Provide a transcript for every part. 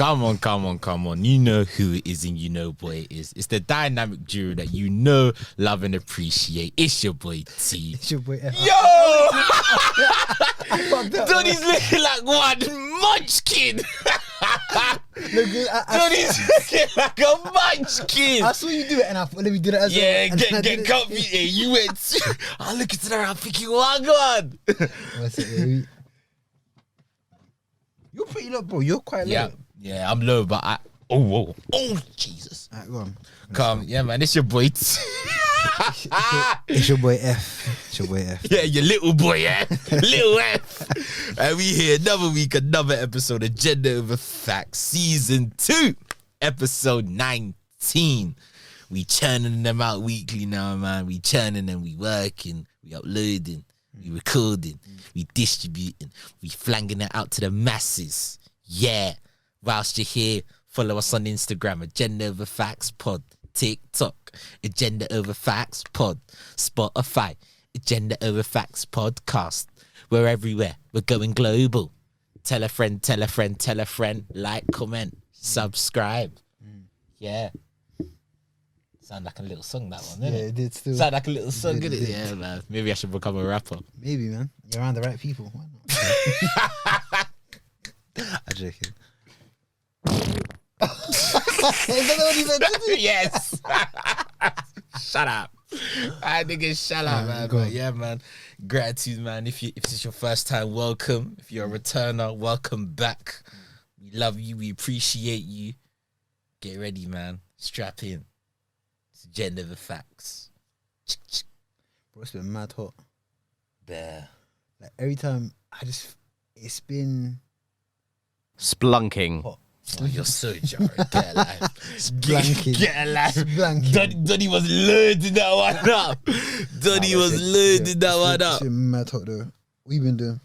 Come on. You know who it is and you know boy it is. It's the dynamic duo that you know, love and appreciate. It's your boy T. It's your boy F. Yo! Fucked up, Donny's looking like one munchkin. Donny's looking like a munchkin. I saw you do it and I thought, let me do that as well. Yeah, And then I get did it. comfy. Yeah, you went. I look into that. I'm thinking, what God? What's it, yeah, you're pretty low, bro. You're quite low. Yeah, I'm low, but oh, Jesus. Alright, go on. Come, yeah, man, it's your boy. It's your boy F. It's your boy F. Yeah, your little boy, yeah, little F. And we here another week, another episode of Gender Over Facts, Season 2, Episode 19. We churning them out weekly now, man. We churning them, we working, we uploading, we recording, we distributing, we flanging it out to the masses. Yeah. Whilst you're here, follow us on Instagram, Agenda Over Facts Pod, TikTok, Agenda Over Facts Pod, Spotify, Agenda Over Facts Podcast. We're everywhere. We're going global. Tell a friend, tell a friend, tell a friend. Like, comment, subscribe. Yeah. Sound like a little song, that one, didn't Yeah, it? it did still. Sound like a little song, It didn't did. it? Yeah, man. Maybe I should become a rapper. Maybe, man. You're around the right people. Why not? I'm joking. Is that what he said? Yes. Shut up. I nigga, shut up, man. go But on. yeah, man. Gratitude, man. If this is your first time, welcome. If you're a returner, welcome back. We love you. We appreciate you. Get ready, man. Strap in. It's Gender the Facts. Bro, it's been mad hot. There. Like every time, it's been Splunking. hot. Oh, you're so jarring. Get alive. Splunking. Get alive. Splunking. Donny was loading that one up. Donny was loading that one It's up. been mad hot though. What you been doing?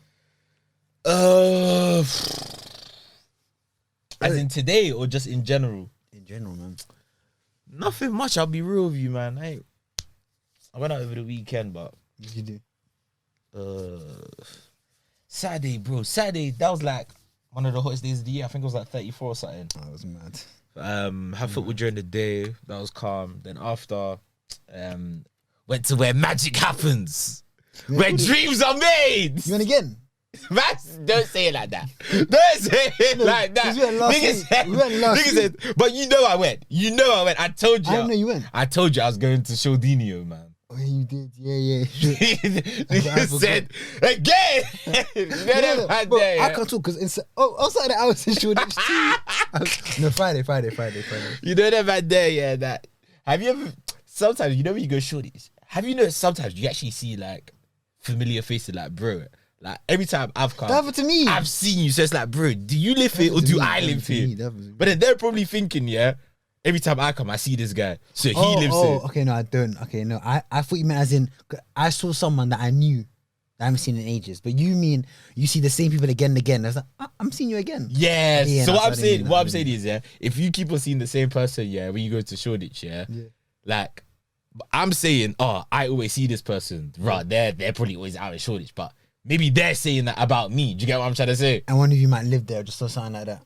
As in today or just in general? In general, man. Nothing much. I'll be real with you, man. I went out over the weekend, but What did you do? Saturday, bro. Saturday, that was like one of the hottest days of the year. I think it was like 34 or something. Oh, it was mad. Had football during the day. That was calm. Then after, went to where magic happens, where dreams are made. You went again? Man, don't say it like that. Don't say it like that. 'cause we went last week. We went last Nigga said, but you know I went. I told you. I didn't know you went. I told you I was going to Shaldinio, man. Oh, yeah, you did. Yeah. Nigga said, again. Bro, I can't talk because outside the hours in Shoreditch too. No, Friday. You know that man there, yeah, that. Have you ever, sometimes, you know when you go Shoreditch, have you noticed sometimes you actually see like familiar faces like, bro, like every time I've come, That happened to me. I've seen you, so it's like, bro, do you live here or do I live here? But then they're probably thinking, yeah, every time I come, I see this guy, so he lives here. Okay, no, I don't. Okay, no, I thought you meant as in I saw someone that I knew that I haven't seen in ages. But you mean you see the same people again and again? I was like, I'm seeing you again. Yes. Yeah, So that's what I'm what I saying, mean, what I'm that's saying is, yeah, if you keep on seeing the same person, yeah, when you go to Shoreditch, yeah, like I'm saying, I always see this person. Right, they're probably always out in Shoreditch, but maybe they're saying that about me. Do you get what I'm trying to say? And one of you might live there, just or something like that,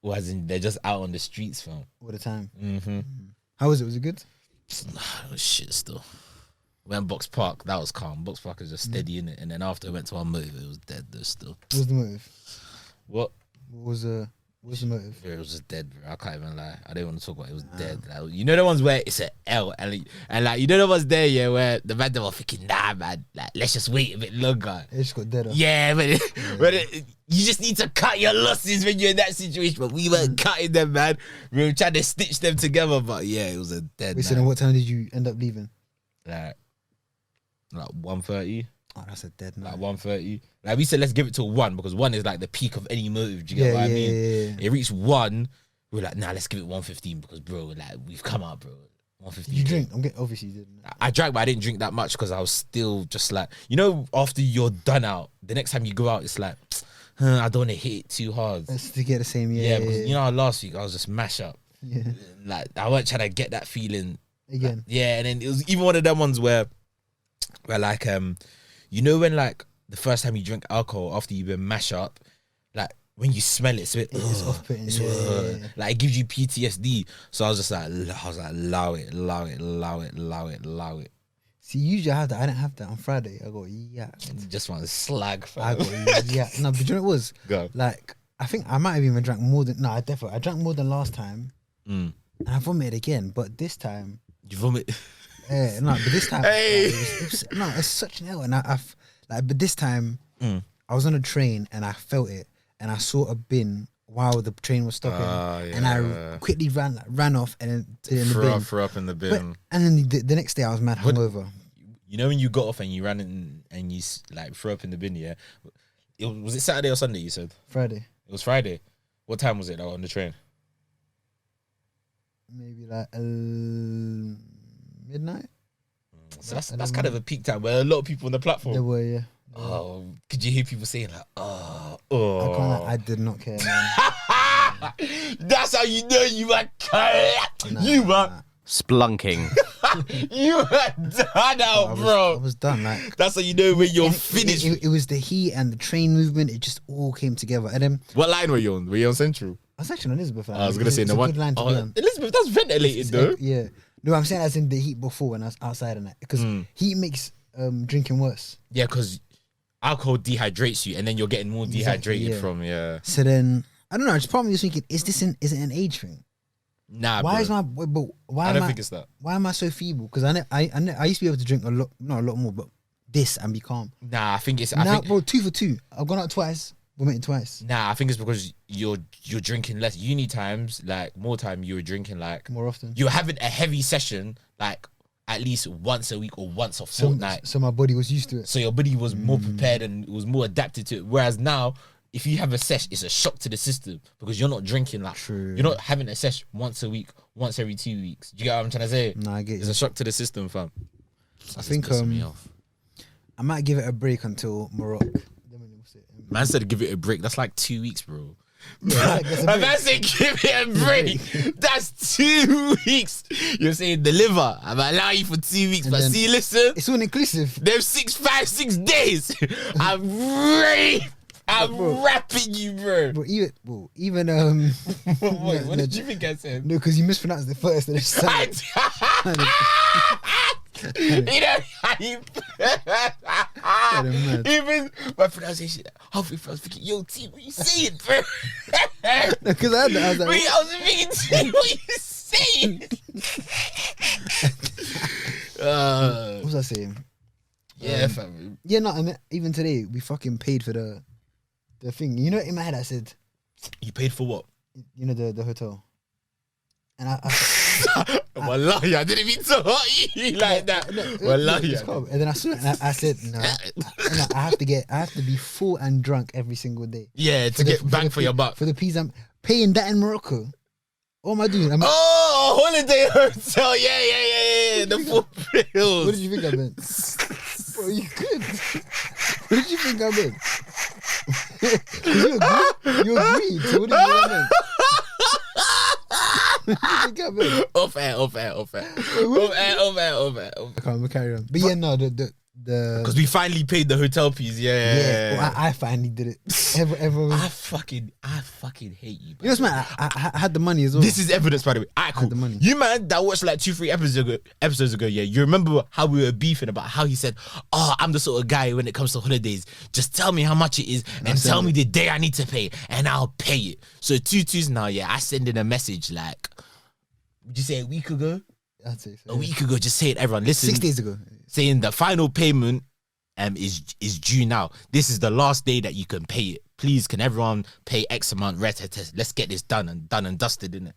Or as in they're just out on the streets, fam. all the time. Mm-hmm. How was it? Was it good? It was shit still. Went Box Park, that was calm. Box Park is just steady in it, and then after I went to our motive, it was dead though still. What was the motive? What? What was the motive? It was just dead, bro. I can't even lie. I don't want to talk about it. It was dead. Like, you know the ones where it's an L and like you know the ones there, yeah, where the man they were thinking, nah, man, like let's just wait a bit longer. It just got dead. Yeah, but you just need to cut your losses when you're in that situation. But we weren't cutting them, man. We were trying to stitch them together, but yeah, it was a dead. Wait, so then what time did you end up leaving? Like 1:30. Oh, that's a dead night. Like 1:30. Like we said, let's give it to 1 because 1 is like the peak of any motive. Do you get what I mean? Yeah. It reached 1. We were like, nah, let's give it 1:15 because bro, like we've come out, bro. 1:15. Did you drink? Obviously you didn't. I drank, but I didn't drink that much because I was still just like, you know, after you're done out, the next time you go out, it's like, I don't want to hit it too hard. Let's to get the same. Yeah, because you know, last week I was just mash up. Yeah. Like I weren't trying to get that feeling Again. Like, yeah, and then it was even one of them ones where like you know when like the first time you drink alcohol after you've been mash up, like when you smell it, It's off-putting. Yeah. Like it gives you PTSD. So I was like, allow it. See, usually I have that. I didn't have that on Friday. I got Just want to slag. I got No, but you know what it was? Go. Like, I think I might have even drank more than. No, I drank more than last time, Mm. and I vomited again. But this time, You vomit. no, but this time, Hey. it's such an L. And but this time, Mm. I was on a train and I felt it, and I saw a bin while the train was stopping, and I quickly ran off and then put it in the bin. Throw up in the bin. But, and then the next day I was mad hungover. You know when you got off and you ran in and you like threw up in the bin, yeah? Was it Saturday or Sunday, you said? Friday. It was Friday. What time was it on the train? Maybe like midnight. So that's kind of a peak time where a lot of people on the platform. There were, yeah. Oh, could you hear people saying like, I did not care, man. That's how you know you are you are Splunking. you are done out, I bro. was done. Like, That's how you know when you're and finished. It was the heat and the train movement. It just all came together. And then What line were you on? Were you on Central? I was actually on Elizabeth. I was gonna say it's the a one. good line to be on. Elizabeth, that's ventilated though. Yeah. No, I'm saying as in the heat before when I was outside and that, because heat makes drinking worse. Yeah, because alcohol dehydrates you, and then you're getting more dehydrated yeah. from So then I don't know. Just part of me was thinking, is it an age thing? Nah, Why bro. is my but why I am don't think it's that. Why am I so feeble? Because I used to be able to drink a lot, not a lot more, but this and be calm. Nah, I think it's. Now, bro, 2 for 2. I've gone out twice. Vomited twice. Nah, I think it's because you're drinking less. Uni times, like more time, you were drinking like More often. you're having a heavy session like at least once a week or once a fortnight. So my body was used to it. So your body was more prepared and was more adapted to it. Whereas now, if you have a sesh, it's a shock to the system because you're not drinking like True. you're not having a sesh once a week, once every 2 weeks. Do you get what I'm trying to say? No, I get It's you. a shock to the system, fam. I think me off. I might give it a break until Morocco. Man said give it a break. That's like 2 weeks, bro. Yeah, that's a break. Man said give it a break. That's 2 weeks. You're saying deliver. I'm allow you for 2 weeks, And but then- see, listen. It's all inclusive. Them 6 days. I'm rapping you, bro. But even Wait, what did you think I said? No, because you mispronounced the first and the second. You know how you mad. even my pronunciation. Halfway through, I was thinking, yo, T, what you saying, bro? Because I was like, Wait, I was thinking, T, what you saying? what was I saying? Yeah, fam. Yeah, no, I mean, even today we fucking paid for the thing. You know, in my head I said, You paid for what? you know, the hotel, and I Wallahi, I didn't mean to hurt you like that. Wallahi. it's calm. And then I saw it and I said, no, I have to be full and drunk every single day. Yeah, to get bang for your buck. For the peas I'm paying that in Morocco. What am I doing? Oh, holiday hotel. Yeah. The full bills. What did you think I meant? Bro, you good. What did you think I meant? You agreed. So what did you think I meant? What did you think I meant? Off air. I can't carry on. But yeah, no, the Because we finally paid the hotel fees. Yeah. well, I finally did it. Everyone, I fucking hate you. you know what's mad? I had the money as well. This is evidence, by the way. Alright, cool. the money. You man that watched like 2-3 episodes ago, yeah. You remember how we were beefing about how he said, "Oh, I'm the sort of guy when it comes to holidays. Just tell me how much it is and tell me the day I need to pay, and I'll pay it." So 2-2s now, yeah. I send in a message like, would you say a week ago? I'd say so. A week ago, just say it, everyone. Listen, 6 days ago. saying the final payment is due now. This is the last day that you can pay it. Please, can everyone pay X amount? Let's get this done and dusted, innit?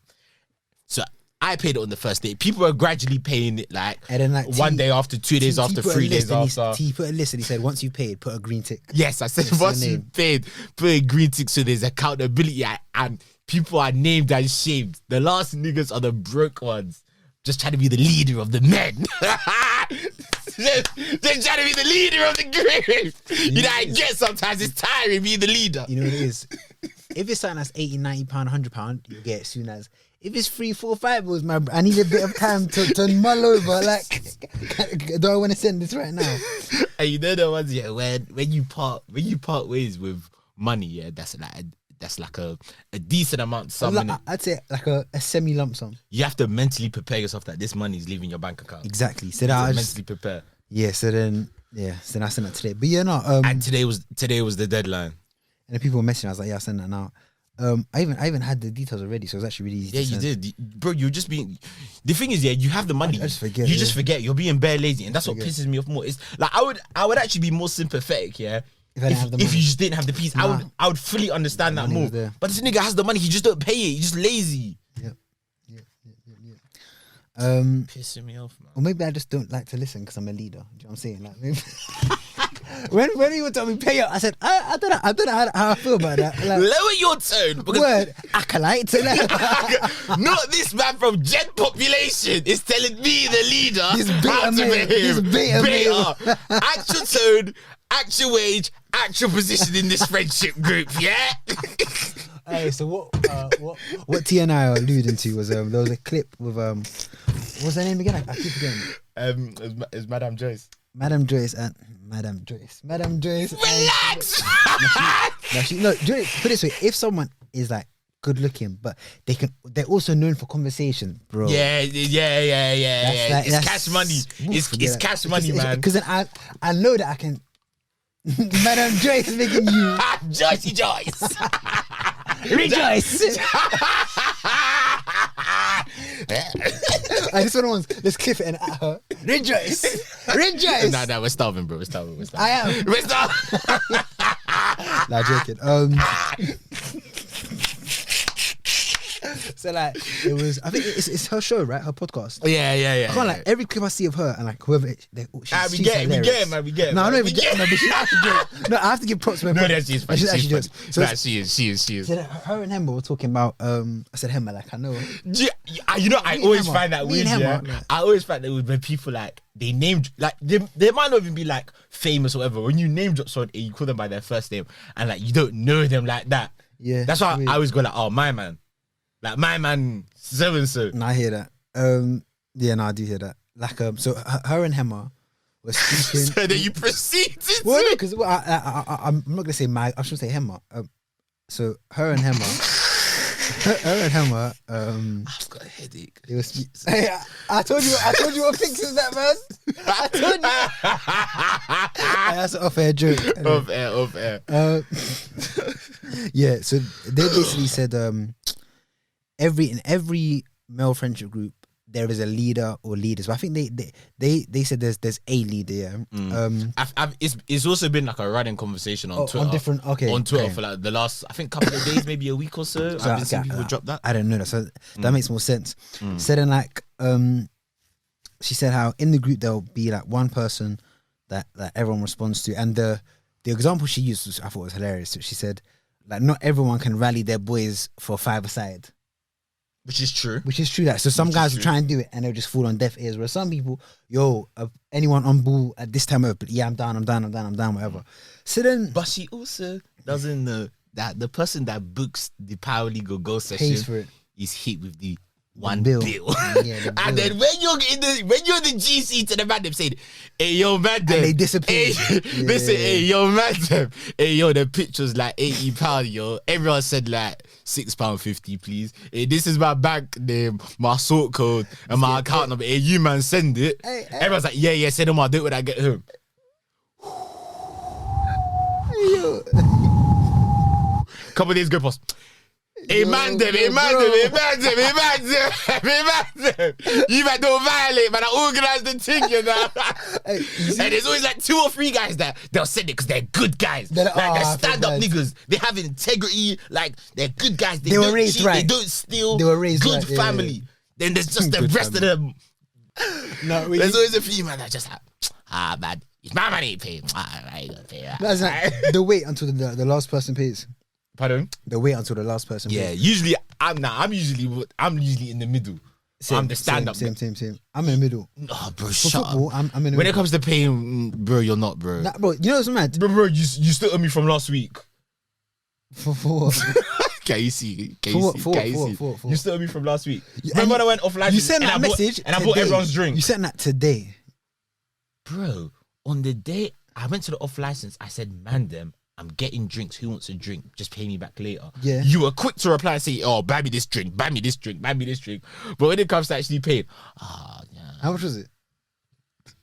So I paid it on the first day. People are gradually paying it like, And then, like, one day after, 2 days after, 3 days after. He put a list and he said, once you paid, put a green tick. Yes, I said What's once your you name? paid, put a green tick so there's accountability and people are named and shamed. The last niggas are the broke ones. Just trying to be the leader of the men. just trying to be the leader of the group. You know, I get sometimes it's tiring being the leader. You know what it is? If it's something that's £80, £90, £100, you'll get it soon as. If it's 3, 4, 5 bills, my I need a bit of time to mull over. Like, do I want to send this right now? And you know the ones, yeah, when you part ways with money, yeah, that's like that's like a decent amount. I'd say like a semi lump sum. You have to mentally prepare yourself that this money is leaving your bank account. Exactly. So You that have I to just, mentally prepare. so then I sent that today. But And today was the deadline. and the people were messaging. I was like, I send that now. I even had the details already, so it was actually really easy. Yeah, you did, bro. You're just being. The thing is, you have the money. I just forget. You just forget. You're being bare lazy, and that's what pisses me off more. It's like I would actually be more sympathetic, if I didn't have the money. you just didn't have the piece. I would fully understand that more. But this nigga has the money. He just don't pay it. He's just lazy. Yeah. Pissing me off, man. Or maybe I just don't like to listen because I'm a leader. Do you know what I'm saying? Like maybe when people tell me pay up, I said I don't know how I feel about that. Like, Lower your tone. Because word acolyte. not this man from Gen Population is telling me, the leader, This how to beta behave. male. Actual tone, actual wage, actual position in this friendship group, yeah? Hey, so what T and I are alluding to was there was a clip with what's her name again? I keep forgetting. It's Madame Joyce. Madame Joyce. Relax! No, put it this way: if someone is like good looking, but they're also known for conversation, bro. Yeah. It's cash money. It's cash money, man. Because then I know that I can. Madame Joyce is making you Joycey Joyce. rejoice. I just want to let's clip it and at her. Rejoice. Nah, we're starving, bro. We're starving. I am. We're starving. Nah, joking. So like it was. I think it's her show, right? Her podcast. Yeah. I can't like every clip I see of her and like whoever she's We get it, man. No, I don't even get it, man, but she's actually good. No, I have to give props to her. No, she's fine. She's actually good. So she is. so her and Hemma were talking about. I said Hemma, like I know. Yeah, I always find that weird. Yeah, Hemma. I always find that when people like they named like they might not even be like famous or whatever. When you name drop someone, you call them by their first name, and like you don't know them like that. Yeah, that's why I always go like, oh, my man. Like my man, so and so. No, I hear that. Yeah, no, I do hear that. Like, so her and Hemma were speaking. So then you proceed to. Well, no, because I'm not gonna say I should say Hemma. So her and Hemma. I've got a headache. It was. Hey, I told you what fixes that, man. I told you. That's an off-air joke. Off air. Yeah, so they basically said in every male friendship group there is a leader or leaders. But I think they said there's a leader. Yeah. It's also been like a running conversation on Twitter. On different Twitter for like the last couple of days, maybe a week or so. I've been seeing people drop that. I don't know that, so that makes more sense. So then like she said how in the group there'll be like one person that everyone responds to, and the example she used I thought was hilarious. So she said like not everyone can rally their boys for 5-a-side. Which is true. That so some guys will try and do it and they'll just fall on deaf ears. Where some people, anyone on ball at this time of, yeah, I'm down, whatever. So then, but she also doesn't know that the person that books the Power League or Go session pays for it. Is hit with the one bill. Yeah, and then when you're the GC to the man, them saying, "Hey yo, man," them. And they disappear. They say, "Hey yo, man," them. Hey yo, the picture's like £80, yo. Everyone said like £6.50, please. Hey, this is my bank name, my sort code, and my account number. Hey, you man, send it. Hey. Everyone's like, yeah, send them. I'll do it when I get home. Couple of days go past. You man, don't violate, man. I organize the thing, you know. And there's always like 2 or 3 guys that they'll send it because they're good guys. They're stand-up niggas. They have integrity. Like, they're good guys. They were don't raised cheat. right. They don't steal. They were raised good right. family. Yeah. Then there's just the rest of them. No, there's always a few man that just like, man, it's my money. Pay. I ain't gonna pay that. That's like the wait until the last person pays. Pardon? The wait until the last person pays. Yeah, usually I'm usually in the middle. I'm the stand-up. Same. I'm in the middle. Oh, bro, For shut football, up. I'm in the middle. When it comes to paying, bro, you're not, bro. Nah, bro, you know what's mad? Bro, you still owe me from last week. For what? Can you see? For- You still owe me from last week. Remember when I went off live? You sent that message and I bought everyone's drink. You sent that today. Bro, on the day I went to the off license, I said, man, them, I'm getting drinks. Who wants a drink? Just pay me back later. Yeah. You were quick to reply and say, oh, buy me this drink, buy me this drink, buy me this drink. But when it comes to actually paying, yeah. How much was it?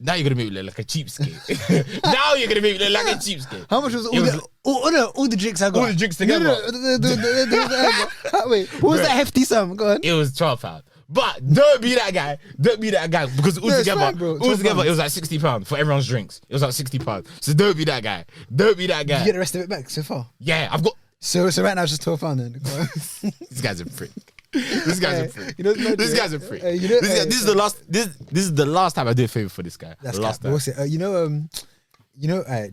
Now you're going to make me look like a cheapskate. Now you're going to make me look like a cheapskate. How much was all the drinks I got? All the drinks together. Wait, what was that hefty sum? Go on. It was £12. But don't be that guy. Don't be that guy. Because altogether, fine, bro. it was like £60 for everyone's drinks. It was like £60. So don't be that guy. Don't be that guy. Did you get the rest of it back so far? Yeah, I've got... So right now it's just £12 then. This guy's a prick. This guy's a prick. You know, This guy's a prick. this is the last. This is the last time I do a favor for this guy. That's the last cap. time. What's it?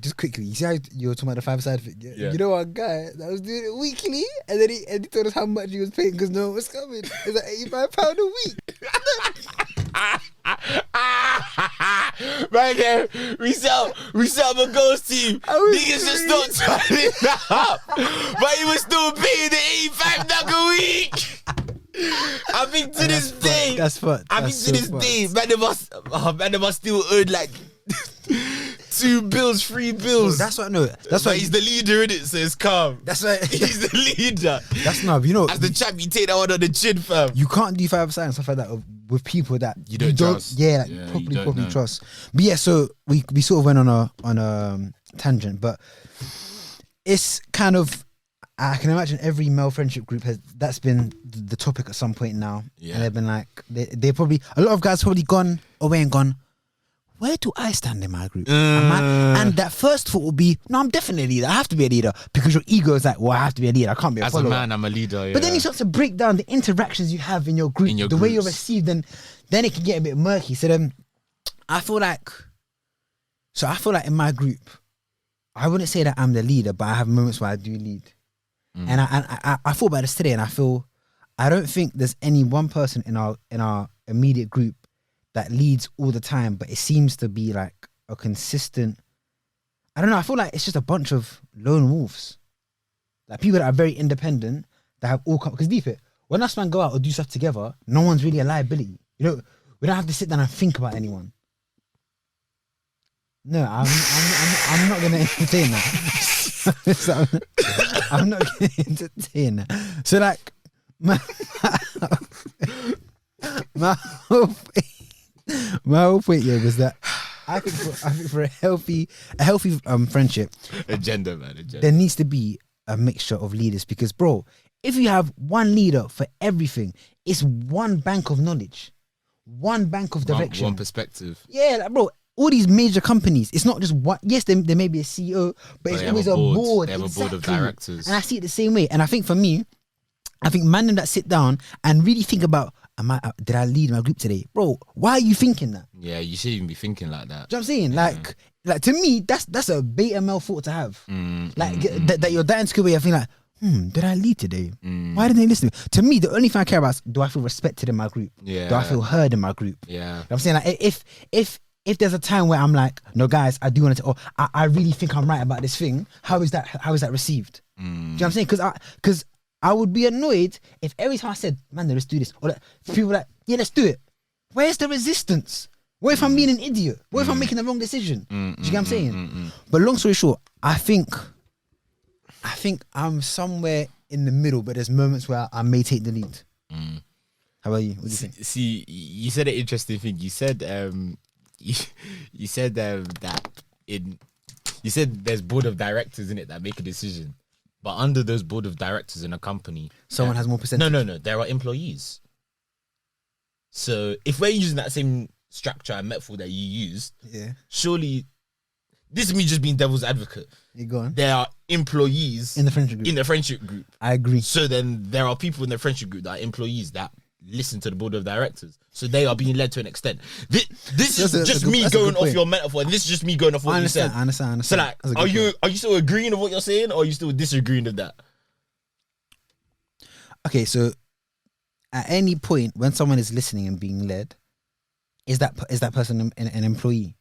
Just quickly, you see how you were talking about the 5-side thing? Yeah. You know one guy that was doing it weekly, and then he told us how much he was paying because no one was coming. It was like £85 a week. Right there, we sell a ghost team. Niggas just stop turning up, but he was still paying the £85 a week. I think to this day, That's fun. I think to this day, man, they must still earn like 2 bills, 3 bills. That's what I know. That's why why he's the leader in it, so it's calm. That's why He's the leader. That's not. You know, As the champ, you take that one on the chin, fam. you can't do 5-side and stuff like that with people that You don't trust. Yeah, Yeah, you properly don't know. trust. But yeah, so we sort of went on a tangent, but it's kind of, I can imagine every male friendship group that's been the topic at some point now. Yeah. And they've been like, they probably, a lot of guys probably gone away and gone, where do I stand in my group? And that first thought will be, no, I'm definitely a leader. I have to be a leader because your ego is like, well, I have to be a leader. I can't be a As follower. a man, I'm a leader. Yeah. But then you start to break down the interactions you have in your group, the way you're received, and then it can get a bit murky. So then I feel like in my group, I wouldn't say that I'm the leader, but I have moments where I do lead. And I thought about this today, and I don't think there's any one person in our immediate group that leads all the time, but it seems to be like a consistent. I don't know. I feel like it's just a bunch of lone wolves, like people that are very independent that have all come. Because deep it, when us man go out or do stuff together, no one's really a liability. You know, we don't have to sit down and think about anyone. No, I'm not gonna entertain that. So, I'm not gonna entertain that. So like my whole point here was that I think for a healthy friendship, agenda, man. Agenda. there needs to be a mixture of leaders, because bro, if you have one leader for everything, it's one bank of knowledge, one bank of direction, one perspective. Yeah, like, bro, all these major companies, it's not just one. Yes, there may be a CEO, but it's they always have a board. They have a board of directors. And I see it the same way. And I think for me, man that sit down and really think about, did I lead my group today? Bro, why are you thinking that? Yeah, you shouldn't even be thinking like that. Do you know what I'm saying? Like to me, that's a beta male thought to have. That you're that insecure where you're thinking like, did I lead today? Why didn't they listen? To me, the only thing I care about is, do I feel respected in my group? Yeah. Do I feel heard in my group? Yeah. You know what I'm saying? Like if there's a time where I'm like, no guys, I do want to, I really think I'm right about this thing. How is that received? Do you know what I'm saying? Because I would be annoyed if every time I said, man, let's do this, or that people were like, yeah, let's do it. Where's the resistance? What if I'm being an idiot? What if I'm making the wrong decision? Do you get what I'm saying? But long story short, I think I'm somewhere in the middle, but there's moments where I may take the lead. How about you? What do you think? See, you said an interesting thing. You said you said that you said there's board of directors in it that make a decision, but under those board of directors in a company, Someone has more percentage. No. There are employees. So if we're using that same structure and metaphor that you used, Yeah. surely this is me just being devil's advocate. You go on. There are employees In the friendship group. in the friendship group. I agree. So then there are people in the friendship group that are employees that listen to the board of directors. So they are being led to an extent. This is just me going off your metaphor, and this is just me going off what you said. I understand. So like, are you still agreeing with what you're saying, or are you still disagreeing with that? Okay, so at any point when someone is listening and being led, is that person an employee?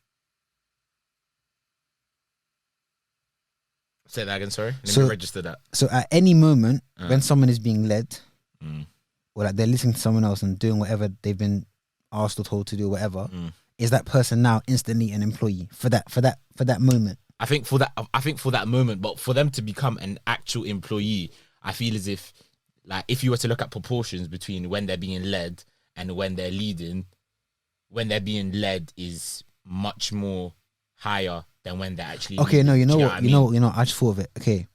Say that again, sorry. Let So- me register that. So at any moment when someone is being led, or like they're listening to someone else and doing whatever they've been asked or told to do, whatever, is that person now instantly an employee for that moment? I think for that moment, but for them to become an actual employee, I feel as if, like, if you were to look at proportions between when they're being led and when they're leading, when they're being led is much more higher than when they're actually Okay, leading. no, you know Do what? You know, I just thought of it. Okay,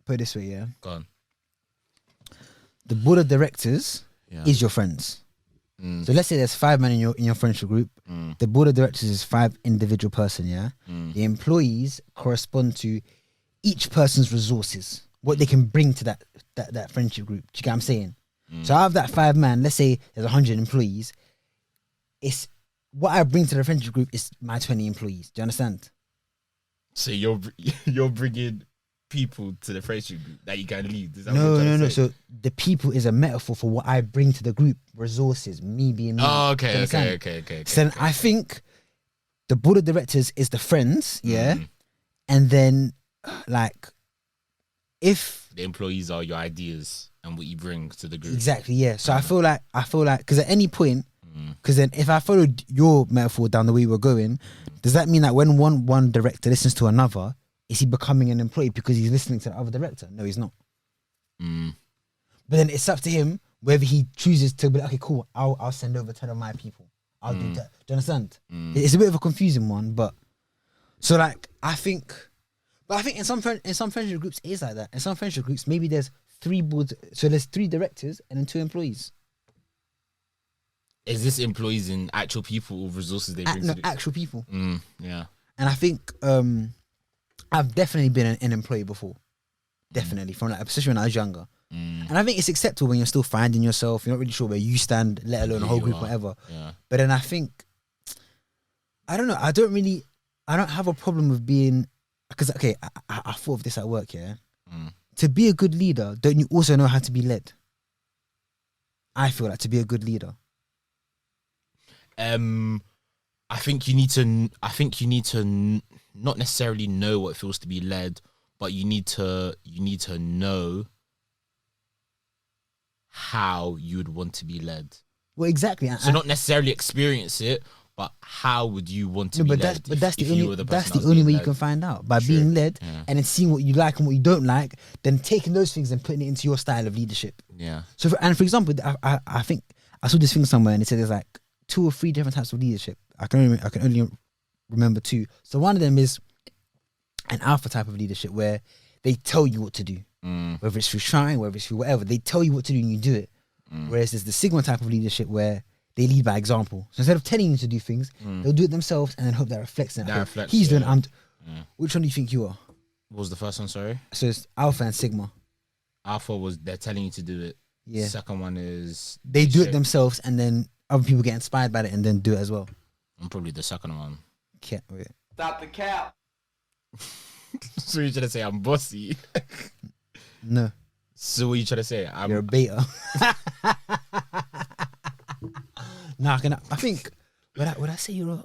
put it this way, yeah. Go on. The board of directors Yeah. is your friends. So let's say there's 5 men in your friendship group. The board of directors is 5 individual person. Yeah, the employees correspond to each person's resources, what they can bring to that friendship group. Do you get what I'm saying? So out of that 5 man, let's say there's 100 employees. It's what I bring to the friendship group is my 20 employees. Do you understand? So you're bringing people to the friendship group that you can lead. Is that what No, you're trying no, to no. say? So the people is a metaphor for what I bring to the group. Resources, me being me. Oh, Do you okay. understand? Okay. So then I think the board of directors is the friends, yeah, and then like if The employees are your ideas and what you bring to the group. exactly, yeah. So I feel like because at any point, because then if I followed your metaphor down the way we're going, does that mean that when one director listens to another, is he becoming an employee because he's listening to the other director? No, he's not. But then it's up to him whether he chooses to be like, okay, cool, I'll send over 10 of my people. I'll do that. Do you understand? It's a bit of a confusing one, but so like I think in some friendship groups it is like that. In some friendship groups, maybe there's 3 boards, so there's 3 directors and then 2 employees. Is this employees in actual people or resources they bring No, to the actual people. Yeah. And I think I've definitely been an employee before. Definitely, from like, especially when I was younger. And I think it's acceptable when you're still finding yourself. You're not really sure where you stand, let alone a whole group, whatever. Yeah. But then I think, I don't know. I don't have a problem with being, because okay, I thought of this at work. Yeah, to be a good leader, don't you also know how to be led? I feel like to be a good leader. I think you need to not necessarily know what it feels to be led, but you need to know how you would want to be led. Well, exactly. So not necessarily experience it, but how would you want to be led? That's the only way you can find out, by True. being led, Yeah. and then seeing what you like and what you don't like, then taking those things and putting it into your style of leadership. Yeah. So, for example, I think I saw this thing somewhere, and it said there's like 2 or 3 different types of leadership. I can only remember 2. So one of them is an alpha type of leadership where they tell you what to do, whether it's through trying, whether it's through whatever. They tell you what to do and you do it. Whereas there's the sigma type of leadership where they lead by example. So instead of telling you to do things, they'll do it themselves and then hope that reflects in it. That Okay, reflects, he's doing. yeah. Which one do you think you are? What was the first one? Sorry. So it's alpha and sigma. Alpha was they're telling you to do it. Yeah. Second one is They do it themselves and then other people get inspired by it and then do it as well. I'm probably the second one. Wait. Stop the cap. So you're trying to say I'm bossy? No, So what are you trying to say? you're a beta. Nah, I think would I say you're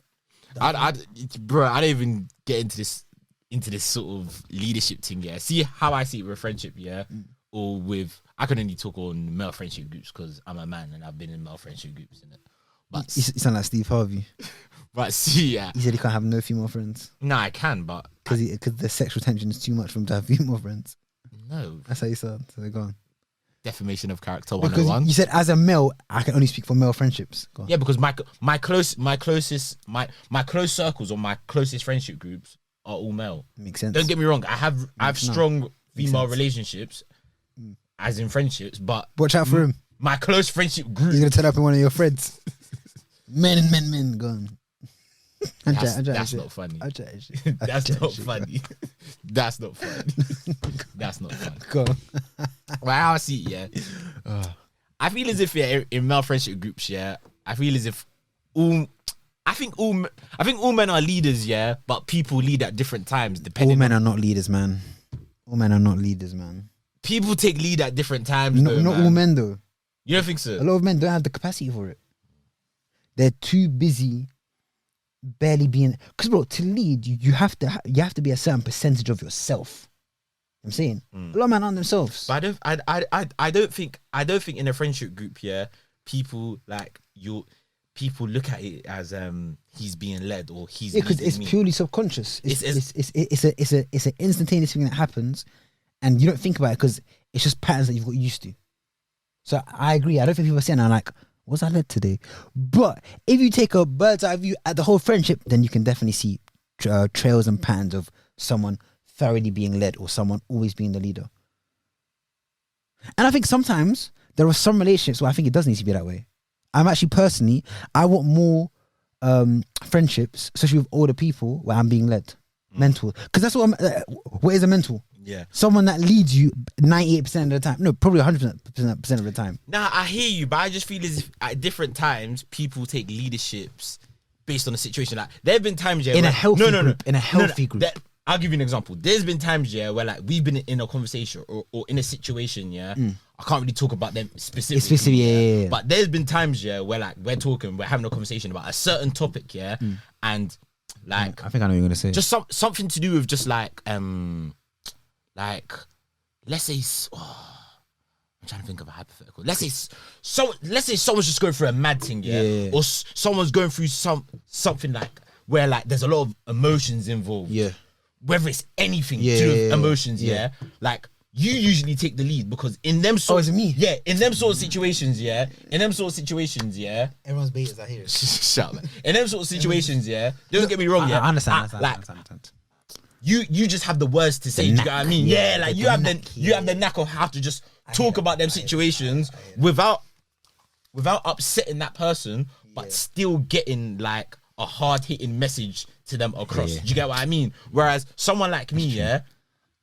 a Bro, I don't even get into this sort of leadership thing. Yeah, see how I see it with friendship. Yeah, or with I can only talk on male friendship groups because I'm a man and I've been in male friendship groups. Innit? But You sound like Steve Harvey. but see, yeah, He said he can't have no female friends no, I can, but because the sexual tension is too much for him to have female friends. no That's how you sound. So they're gone. defamation of character Because 101. you said as a male, I can only speak for male friendships. Go on. Yeah, because my close circles or my closest friendship groups are all male. Makes sense. Don't get me wrong. I have No. strong female sense. relationships, as in friendships, but Watch out for him. my close friendship He's group. gonna turn up in one of your friends. Men. Go on. That's not funny. That's not funny. That's not funny. That's not funny. Go on. Well, how I see it, yeah. I feel as if in male friendship groups, yeah. I feel as if I think all men are leaders, yeah. But people lead at different times, All depending. men are not leaders, man. All men are not leaders, man. People take lead at different times. Not man. all men though. You don't think A so? lot of men don't have the capacity for it. They're too busy, barely being. Because bro, to lead, you have to be a certain percentage of yourself. I'm saying a lot of men aren't themselves. But I don't think in a friendship group, yeah, people like people look at it as he's being led or he's because leading it's me. purely subconscious. It's an instantaneous thing that happens, and you don't think about it because it's just patterns that you've got used to. So I agree. I don't think people are saying, "I'm like, was I led today?" But if you take a bird's eye view at the whole friendship, then you can definitely see trails and patterns of someone thoroughly being led or someone always being the leader. And I think sometimes there are some relationships where I think it does need to be that way. I'm actually personally, I want more friendships, especially with older people, where I'm being led, mentor. Because that's what what is a mentor? Yeah. Someone that leads you 98% of the time. No, probably 100% of the time. Nah, I hear you, but I just feel as if at different times people take leaderships based on the situation. Like there have been times In a healthy group. In a healthy group. I'll give you an example. There's been times, where like we've been in a conversation or in a situation, I can't really talk about them specifically. Yeah. But there's been times, where like we're having a conversation about a certain topic, and like I think I know what you're gonna say. just something to do with just like let's say I'm trying to think of a hypothetical. Let's say someone's just going through a mad thing, or someone's going through something like where like there's a lot of emotions involved, whether it's anything to do with emotions, like you usually take the lead because in them is it me? in them sort of situations, Everyone's betas, I hear it. shut up, man. In them sort of situations, don't get me wrong, I understand. You just have the words to say. Do you know what I mean? Yeah, like the you have knack, you have the knack of how to just talk about them situations without upsetting that person, but still getting like a hard hitting message to them across. Do you get what I mean? Whereas someone like me,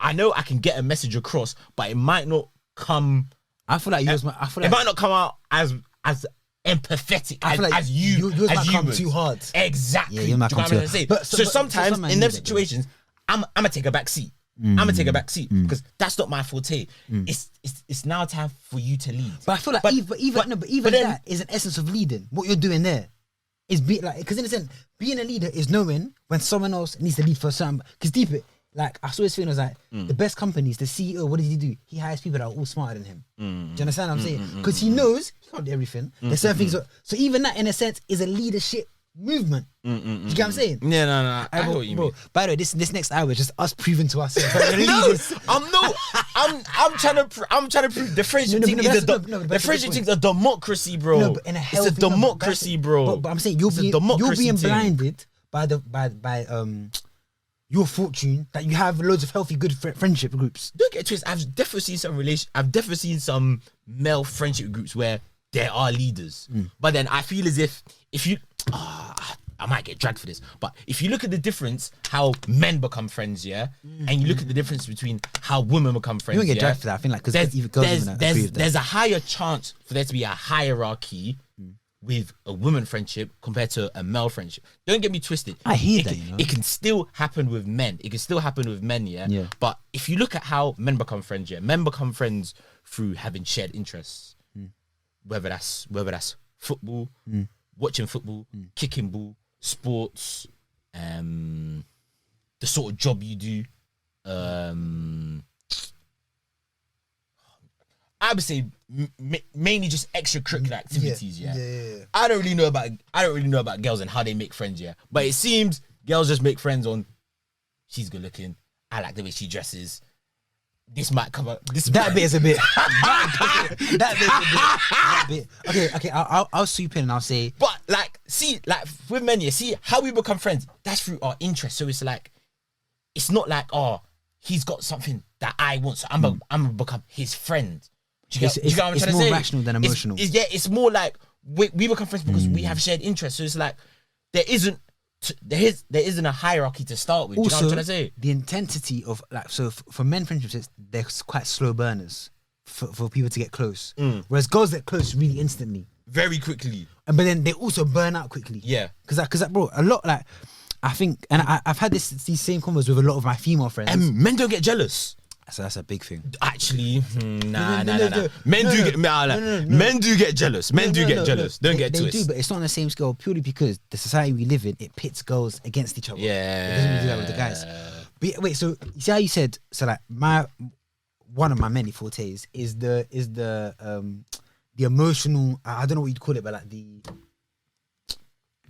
I know I can get a message across, but it might not come. I feel like it might not come out as empathetic as you. Yours as might you come would. too hard. Exactly. Yeah, you might Do you come know what I'm too saying? hard. So sometimes some in them situations, I'm gonna take a back seat. I'm gonna take a back seat because that's not my forte. It's now time for you to lead. But I feel like even that is an essence of leading. What you're doing there is because in a sense, being a leader is knowing when someone else needs to lead for a certain. Because deep it, like I saw his feeling was like the best companies, the CEO, what does he do? He hires people that are all smarter than him. Do you understand what I'm saying? Because he knows he can't do everything. There's certain things. So even that, in a sense, is a leadership movement. You get what I'm saying? Yeah, no. I know what you mean. By the way, this next hour is just us proving to ourselves. I'm trying to prove the friendship thing is the friendship thing is a democracy, bro. No, but in a healthy, it's a democracy, bro. But I'm saying you're being blinded by your fortune that you have loads of healthy, good friendship groups. Don't get twisted. I've definitely seen some male friendship groups where there are leaders, but then I feel as if you. I might get dragged for this, but if you look at the difference how men become friends, and you look at the difference between how women become friends, you won't get dragged for that. I think like because there's a higher chance for there to be a hierarchy with a woman friendship compared to a male friendship. Don't get me twisted. I hear It can still happen with men. It can still happen with men, yeah. But if you look at how men become friends, men become friends through having shared interests, whether that's football, watching football, kicking ball, sports, the sort of job you do, I would say mainly just extracurricular activities. Yeah. I don't really know about girls and how they make friends. Yeah, but it seems girls just make friends on. She's good looking. I like the way she dresses. This might come up. That bit is a bit. That bit. Okay. I'll sweep in and I'll say. But see, with men, see how we become friends. That's through our interests. So it's like, it's not like he's got something that I want, so I'm gonna become his friend. Do you get what I'm trying to say? It's more rational than emotional. It's more like we become friends because we have shared interests. So it's like there isn't a hierarchy to start with. Also, do you know what I'm trying to say? The intensity of for men friendships, they're quite slow burners for people to get close. Whereas girls get close really instantly, very quickly, but then they also burn out quickly. Yeah, because bro, a lot I think, and I've had these same convos with a lot of my female friends. And men don't get jealous. So that's a big thing. Actually, nah. Men do get jealous. Men do get jealous. Don't get twisted. They do, but it's not on the same scale purely because the society we live in, it pits girls against each other. Yeah. It doesn't really do that with the guys. But wait, so you see how you said, so like one of my many fortes is the emotional, I don't know what you'd call it, but like the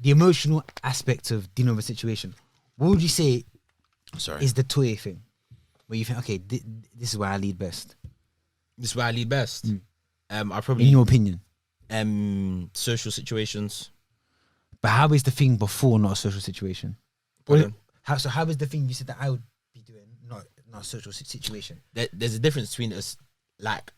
the emotional aspect of dealing with a situation, what would you say is the toy thing? Where you think, okay, this is where I lead best. This is where I lead best. I probably, in your opinion, social situations. But how is the thing before not a social situation? Pardon? How is the thing you said that I would be doing not a social situation? There's a difference between us. Like,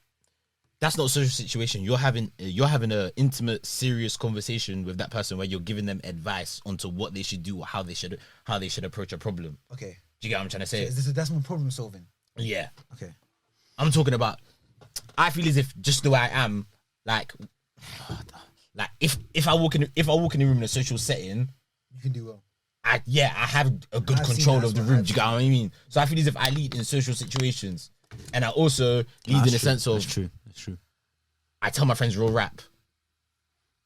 that's not a social situation. You're having an intimate, serious conversation with that person where you're giving them advice onto what they should do or how they should approach a problem. Okay. Do you get what I'm trying to say? So that's more problem solving. Yeah. Okay. I'm talking about. I feel as if just the way I am, like if I walk in the room in a social setting, you can do well. I have a good control of the room. Do you get what I mean? So I feel as if I lead in social situations, and I also lead in a sense of. That's true. I tell my friends real rap.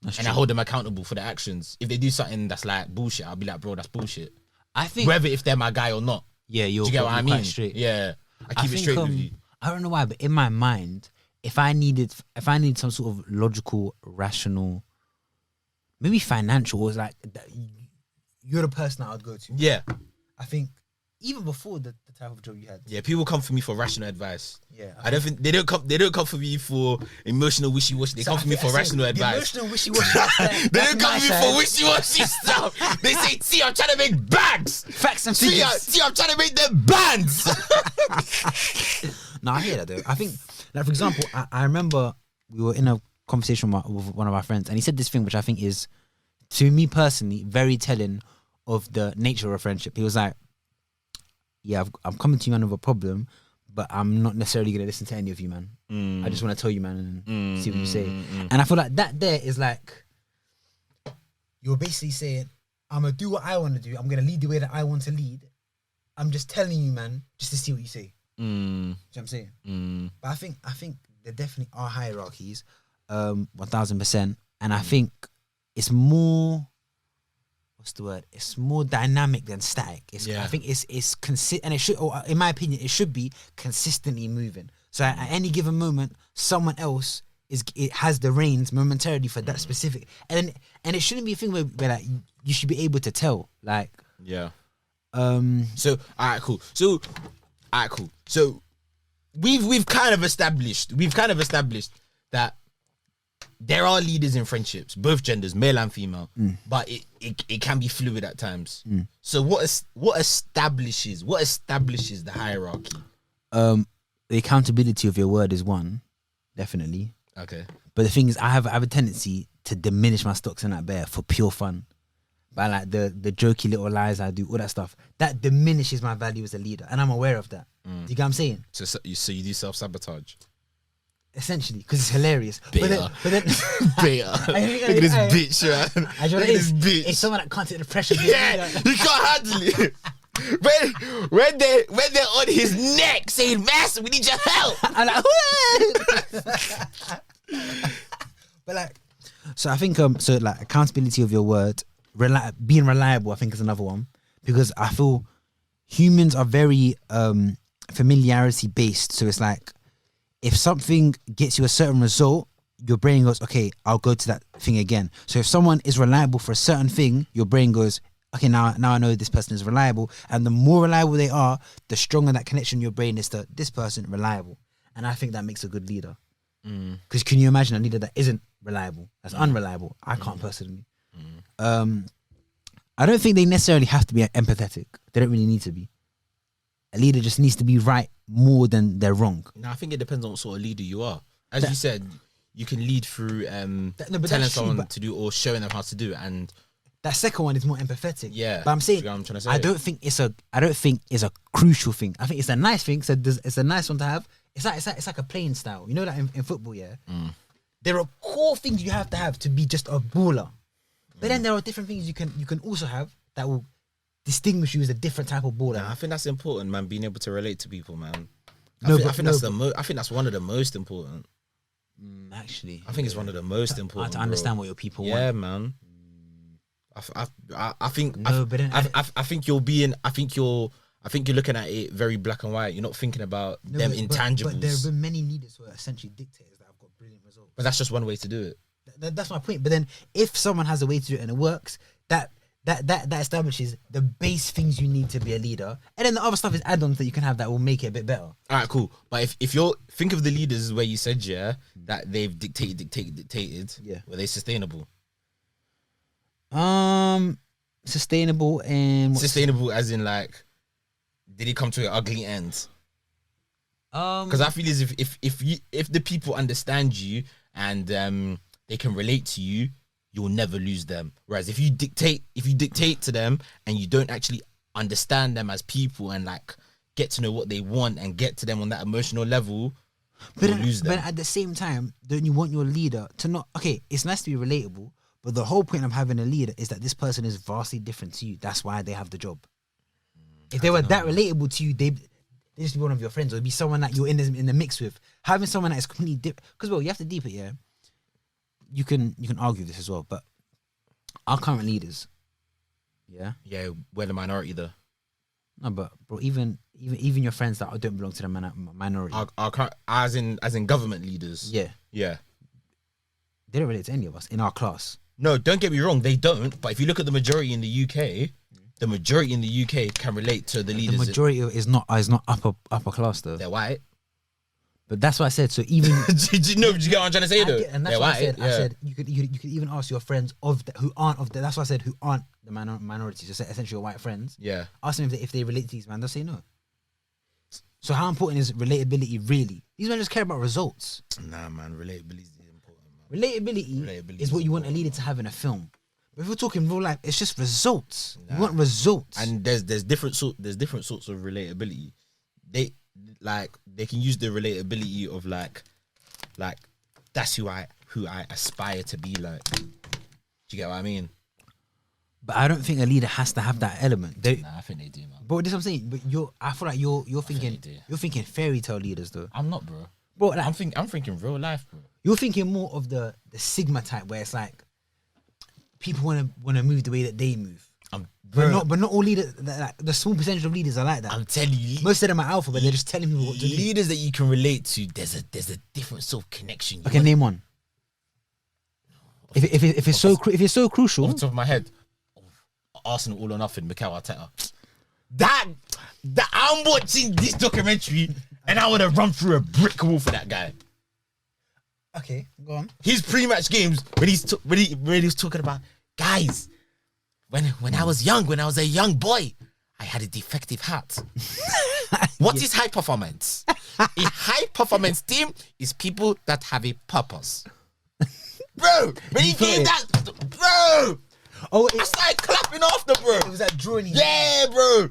That's and true. I hold them accountable for their actions. If they do something that's like bullshit, I'll be like, bro, that's bullshit. I think whether if they're my guy or not. Yeah, do you get what I mean? Straight. Yeah, I keep it straight with you. I don't know why, but in my mind, if I needed some sort of logical, rational, maybe financial, or like you're the person that I'd go to. Yeah, I think even before the type of job you had. Yeah, people come for me for rational advice. Yeah, I don't think they don't come for me for emotional wishy-washy. They come for me for rational advice. Emotional wishy-washy. They don't come for me for wishy-washy stuff. They say, "T, I'm trying to make bags, facts and figures. T, I'm trying to make them bands." No, I hear that though. I think, like for example, I remember we were in a conversation with one of our friends, and he said this thing which I think is, to me personally, very telling of the nature of a friendship. He was like, yeah, I'm coming to you, man, with a problem, but I'm not necessarily going to listen to any of you, man. I just want to tell you, man, and see what you say. And I feel like that there is like, you're basically saying, I'm going to do what I want to do. I'm going to lead the way that I want to lead. I'm just telling you, man, just to see what you say. Do you know what I'm saying? But I think there definitely are hierarchies, 1000%. And I think it's more... what's the word? It's more dynamic than static. I think it's and it should, or in my opinion, it should be consistently moving. So at any given moment, someone else has the reins momentarily for that specific, and it shouldn't be a thing where like you should be able to tell. Like, yeah. So all right, cool. So we've kind of established that there are leaders in friendships, both genders, male and female, but it can be fluid at times. So what establishes the hierarchy? The accountability of your word is one, definitely. Okay. But the thing is, I have a tendency to diminish my stocks in that bear for pure fun. By like the jokey little lies I do, all that stuff, that diminishes my value as a leader, and I'm aware of that. Do you get what I'm saying? So you do self-sabotage? Essentially, because it's hilarious. Beta. But then Beta. Look at this bitch, man. Look at this bitch. It's someone that can't take the pressure. Yeah, he can't handle it. When they're on his neck saying, "Master, we need your help," I'm like, but like, so I think so like accountability of your word, being reliable, I think is another one, because I feel humans are very familiarity based. So it's like, if something gets you a certain result, your brain goes, okay, I'll go to that thing again. So if someone is reliable for a certain thing, your brain goes, okay, now I know this person is reliable. And the more reliable they are, the stronger that connection in your brain is to this person reliable. And I think that makes a good leader. Because can you imagine a leader that isn't reliable, that's unreliable? I can't personally. I don't think they necessarily have to be empathetic. They don't really need to be. A leader just needs to be right more than they're wrong. No, I think it depends on what sort of leader you are. As you said, you can lead through telling someone to do or showing them how to do it, and that second one is more empathetic. Yeah, but I'm saying, what I'm trying to say. I don't think it's a crucial thing. I think it's a nice thing. So it's a nice one to have. It's like a playing style. You know that in football, yeah. There are core things you have to be just a baller. But then there are different things you can also have that will distinguish you as a different type of baller. Nah, I think that's important, man. Being able to relate to people, man. I think that's one of the most important. Actually, I think it's one of the most important. To understand what your people want. Yeah, man. I think you're looking at it very black and white. You're not thinking about them intangibles. But there have been many leaders who are essentially dictators that have got brilliant results. But that's just one way to do it. That's my point. But then if someone has a way to do it and it works, that establishes the base things you need to be a leader, and then the other stuff is add-ons that you can have that will make it a bit better. All right, cool. But if you're think of the leaders where you said that they've dictated. Yeah. Were they sustainable? Sustainable and Sustainable as in like, did it come to an ugly end? Because I feel as if the people understand you and they can relate to you, you'll never lose them. Whereas if you dictate to them and you don't actually understand them as people and like get to know what they want and get to them on that emotional level, you'll lose them. But at the same time, don't you want your leader to not? Okay, it's nice to be relatable, but the whole point of having a leader is that this person is vastly different to you. That's why they have the job. If they were that relatable to you, they'd just be one of your friends, or it'd be someone that you're in the mix with. Having someone that is completely different, because well, you have to deep it, yeah. You can argue this as well, but our current leaders, yeah, we're the minority though. No, but bro, even your friends that don't belong to the minority, as in government leaders, yeah, they don't relate to any of us in our class. No, don't get me wrong, they don't. But if you look at the majority in the UK, the majority in the UK can relate to the leaders. The majority is not upper class though. They're white. But that's what I said. So even did you get what I'm trying to say though? And that's what I said. I said you could even ask your friends who aren't of the. That's what I said. Who aren't the minorities, essentially your white friends. Yeah. Ask them if they relate to these man. They'll say no. So how important is relatability really? These men just care about results. Nah, man, relatability is important. Man. Relatability is what you want a leader to have in a film. But if we're talking real life, it's just results. You want results. And there's different sorts of relatability. They can use the relatability of like that's who I aspire to be like. Do you get what I mean? But I don't think a leader has to have that element. Nah, I think they do, man. But this is what I'm saying. But I feel like you're thinking fairy tale leaders though. I'm not, bro. Bro, like, I'm thinking real life, bro. You're thinking more of the Sigma type where it's like people want to move the way that they move. But not all leaders. Like, the small percentage of leaders are like that. I'm telling you, most of them are alpha, but they're just telling people what to do. Leaders that you can relate to, there's a different sort of connection. Okay, name one. If it's so crucial, off the top of my head, Arsenal all or nothing, Mikel Arteta. That I'm watching this documentary and I would have run through a brick wall for that guy. Okay, go on. His pre-match games when he was talking about guys. When I was young, when I was a young boy, I had a defective heart. What is high performance? A high performance team is people that have a purpose. Bro, when he gave that, bro, I started clapping after, bro. It was that drawing. Yeah, bro.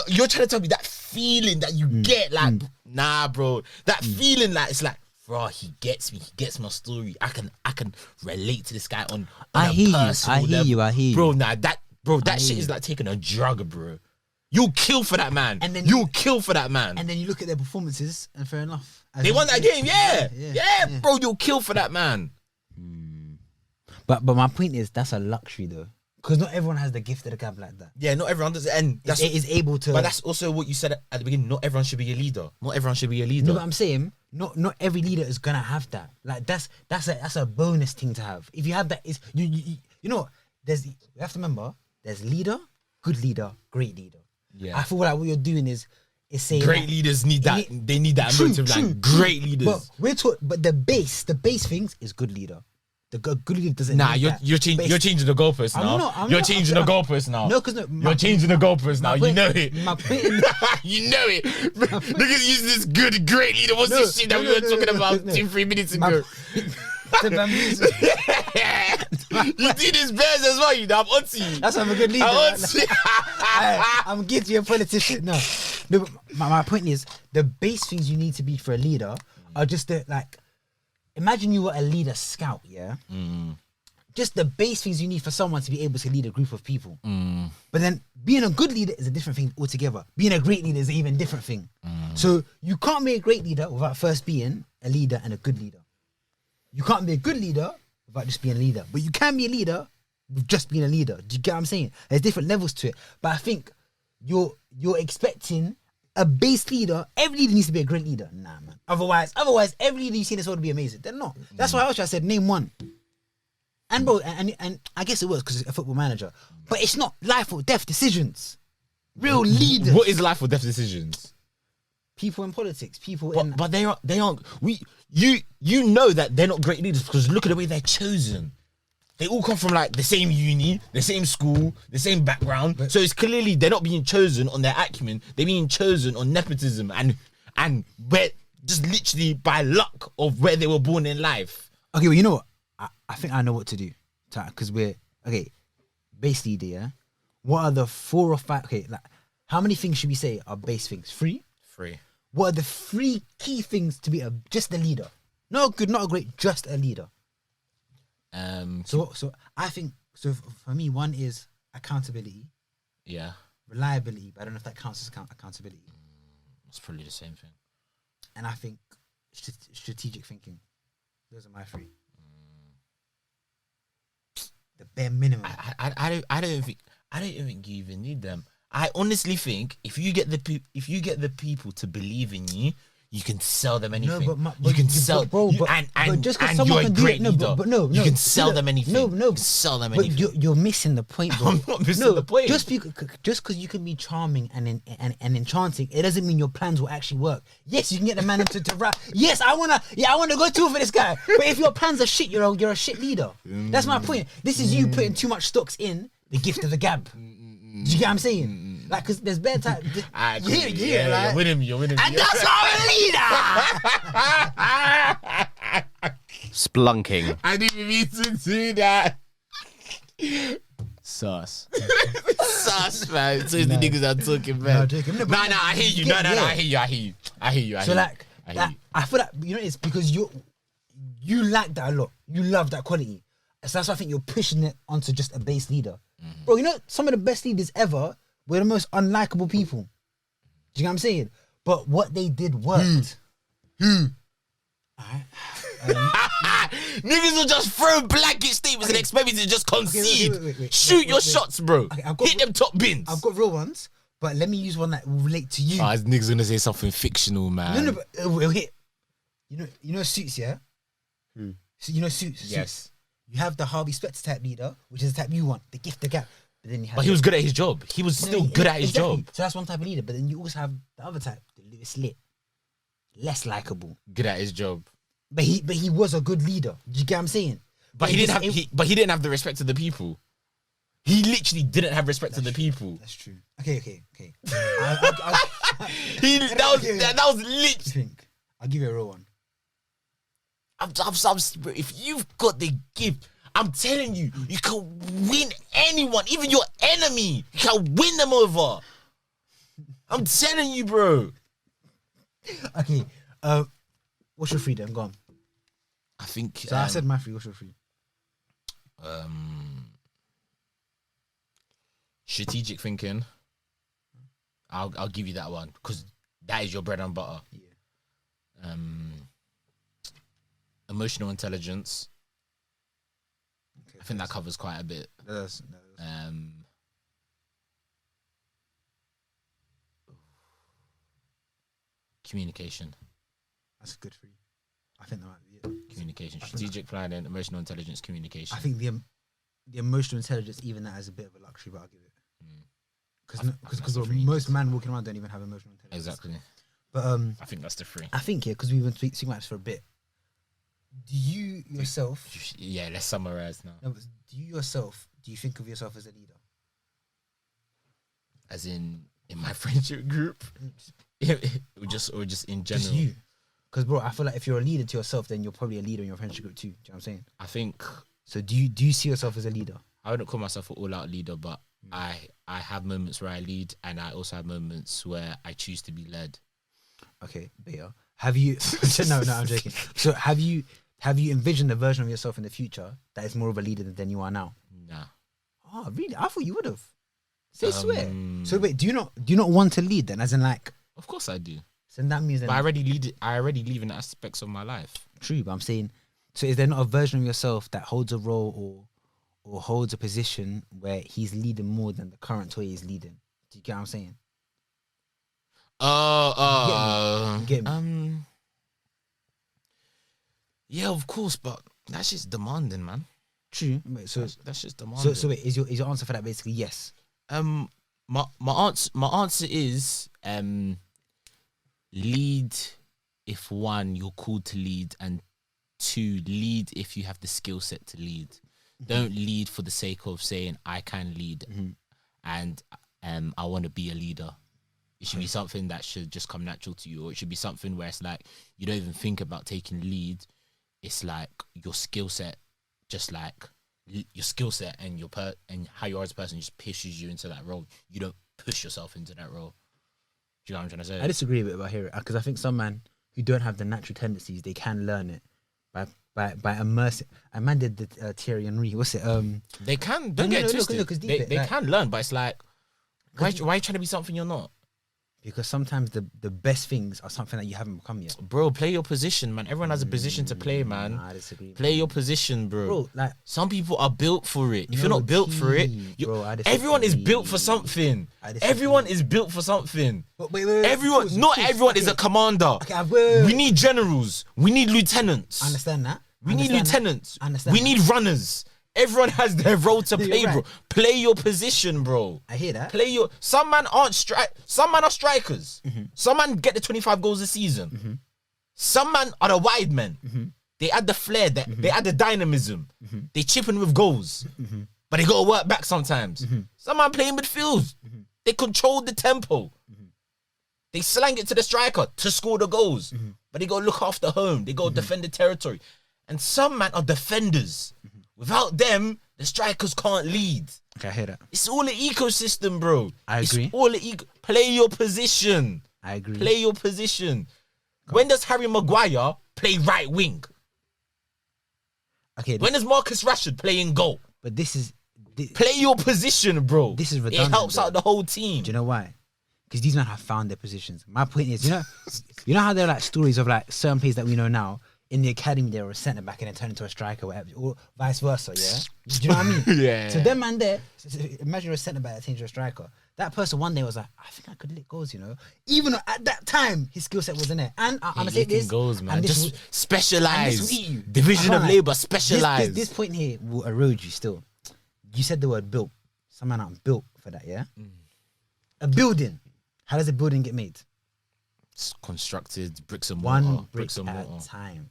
You're trying to tell me that feeling that you get, like, nah, bro. That feeling, like, it's like, bro, he gets me. He gets my story. I can relate to this guy on I a hear personal you. level. I hear you. Bro, nah, that shit is like taking a drug, bro. You'll kill for that man. And then you'll kill for that man. And then you look at their performances, and fair enough. They won that game, yeah, bro. You'll kill for that man. But my point is, that's a luxury though, because not everyone has the gift of the gab like that. Yeah, not everyone does it, and it is able to. But that's also what you said at the beginning. Not everyone should be a leader. Not everyone should be a leader. No, but I'm saying not every leader is gonna have that. Like that's a bonus thing to have. If you have that, is you know you have to remember there's leader, good leader, great leader. Yeah, I feel like what you're doing is saying great leaders need that. They need that emotive line. Great leaders. But the base things is good leader. The good leader doesn't. Nah, you're changing the goalposts now. You're changing the goalposts now. No, because you're changing the goalposts now. You know it. My point you know it. Niggas use this great leader. What's this shit that we were talking about 2-3 minutes ago? You did this bears as well. I'm onto you. That's why I'm a good leader. I'm getting you a politician. No, but my point is the base things you need to be for a leader are just like. Imagine you were a leader scout, yeah? Just the base things you need for someone to be able to lead a group of people. But then being a good leader is a different thing altogether. Being a great leader is an even different thing. So you can't be a great leader without first being a leader and a good leader. You can't be a good leader without just being a leader. But you can be a leader with just being a leader. Do you get what I'm saying? There's different levels to it. But I think you're expecting a base leader. Every leader needs to be a great leader. Nah, man. Otherwise, every leader you see in this world will be amazing. They're not. That's why I said name one. And bro, and I guess it was because it's a football manager, but it's not life or death decisions. Real leaders. What is life or death decisions? People in politics, people But they aren't. You know that they're not great leaders because look at the way they're chosen. They all come from like the same uni, the same school, the same background. So it's clearly they're not being chosen on their acumen. They're being chosen on nepotism and where just literally by luck of where they were born in life. Okay, well, you know what? I think I know what to do. Because we're okay. Base leader, yeah. What are the 4 or 5? Okay, like how many things should we say are base things? 3. 3. What are the 3 key things to be just a leader? Not good, not a great, just a leader. So I think for me, 1 is accountability. Yeah. Reliability, but I don't know if that counts as accountability. It's probably the same thing. And I think strategic thinking. Those are my 3. The bare minimum. I don't think you even need them. I honestly think if you get the people to believe in you, you can sell them anything. You can sell, and just because and someone you're a can do great it, no, leader. no, you can sell them anything. No, you can sell them but anything. you're missing the point, bro. I'm not missing the point. Just because you can be charming and enchanting, it doesn't mean your plans will actually work. Yes, you can get the man to rap. Yes, I wanna go too for this guy. But if your plans are shit, you're a shit leader. That's my point. This is you putting too much stocks in the gift of the gab. Do you get what I'm saying? Like, because there's better time. You hear it, right? You're winning. And that's why I'm a leader. Splunking. I didn't mean to do that. Sus. Sus, man. So it's the niggas I'm talking about. No, I hear you. No, I hear you. So like, I feel like, you know, it's because you like that a lot. You love that quality. So that's why I think you're pushing it onto just a base leader. Bro, you know, some of the best leaders ever were the most unlikable people. Do you know what I'm saying? But what they did worked. Alright. Niggas will just throw blanket statements and expect me to just concede. Wait. Shoot your shots, bro. Okay, Hit them top bins. I've got real ones, but let me use one that will relate to you. This nigga's gonna say something fictional, man. No, but we'll hit. You know Suits, yeah? So you know Suits? Yes. Suits. You have the Harvey Specter type leader, which is the type you want, the gift, the gap. But then you have But he was good at his job. He was still good at his job. So that's one type of leader. But then you also have the other type, the Lewis Lit. Less likable. Good at his job. But he was a good leader. Do you get what I'm saying? But he didn't have the respect of the people. He literally didn't have respect of the people. That's true. Okay. That was literally. I'll give you a real one. If you've got the gift, I'm telling you, you can win anyone, even your enemy. You can win them over. I'm telling you, bro. Okay. What's your 3 then? Go on. I think. So I said my 3. What's your 3? Strategic thinking. I'll give you that one because that is your bread and butter. Yeah. Emotional intelligence. Okay, I think that covers quite a bit. That's Communication. That's a good 3. I think that might be it. Communication. Strategic planning, emotional intelligence, communication. I think the emotional intelligence, even that is a bit of a luxury, but I'll give it. Because most men walking around don't even have emotional intelligence. Exactly. But I think that's the 3. I think because we've been speaking about this for a bit. Do you yourself? Yeah, let's summarize now. No, but do you think of yourself as a leader? As in my friendship group, or just in general. Just you. Because bro, I feel like if you're a leader to yourself, then you're probably a leader in your friendship group too. Do you know what I'm saying? I think. So do you see yourself as a leader? I wouldn't call myself an all-out leader, but I have moments where I lead, and I also have moments where I choose to be led. Okay, Bea, have you? No, I'm joking. So have you envisioned a version of yourself in the future that is more of a leader than you are now? Nah. Oh, really? I thought you would have. Say swear. So wait, do you not want to lead then? As in like? Of course I do. So that means then. But I already lead in aspects of my life. True, but I'm saying, so is there not a version of yourself that holds a role or holds a position where he's leading more than the current toy is leading? Do you get what I'm saying? Get me. Yeah, of course, but that's just demanding, man. True. Wait, so That's just demanding. so wait, is your answer for that basically yes? My answer is lead if one, you're called to lead, and two, lead if you have the skill set to lead. Don't lead for the sake of saying I can lead and I want to be a leader. It should be something that should just come natural to you, or it should be something where it's like you don't even think about taking lead. It's like your skill set, just like your skill set and and how you are as a person just pushes you into that role. You don't push yourself into that role. Do you know what I'm trying to say? I disagree a bit about here because I think some men who don't have the natural tendencies, they can learn it by immersing. A man did the Thierry Henry. What's it? They can. Don't get it twisted. Look, they like, can learn, but it's like, why are you trying to be something you're not? Because sometimes the best things are something that you haven't become yet. Bro, play your position, man. Everyone has a position to play, man. Nah, I disagree. Play your position, bro. Bro, like some people are built for it. If you're not built for it, everyone is built for something. Everyone is built for something. Wait, everyone, not everyone is a commander. Okay, wait. We need generals. We need lieutenants. I understand that. We need lieutenants. Understand we need runners. Everyone has their role to play, bro. Play your position, bro. I hear that. Some man are strikers. Some man get the 25 goals a season. Some man are the wide men. They add the flair, they add the dynamism. They chip in with goals. But they gotta work back sometimes. Some man play in midfield. They control the tempo. They slang it to the striker to score the goals. But they gotta look after home. They gotta defend the territory. And some man are defenders. Without them, the strikers can't lead. Okay, I hear that. It's all an ecosystem, bro. I agree. It's all play your position. I agree. Play your position. When does Harry Maguire play right wing? Okay. When does Marcus Rashford play in goal? But play your position, bro. This is redundant. It helps out the whole team. Do you know why? Because these men have found their positions. My point is, you know how there are like stories of like certain players that we know now. In the academy, they were a centre back and then turned into a striker, whatever, or vice versa. Yeah, do you know what I mean? Yeah. So them man there, imagine you're a centre back that turns into a striker. That person one day was like, I think I could lick goals, you know. Even though at that time his skill set wasn't there. And I'm gonna say this, goals, man. And just specialize. And Division of labour, specialize. This point here will erode you still. You said the word built. Some man aren't built for that. Yeah. A building. How does a building get made? It's constructed bricks and mortar. One brick at a time.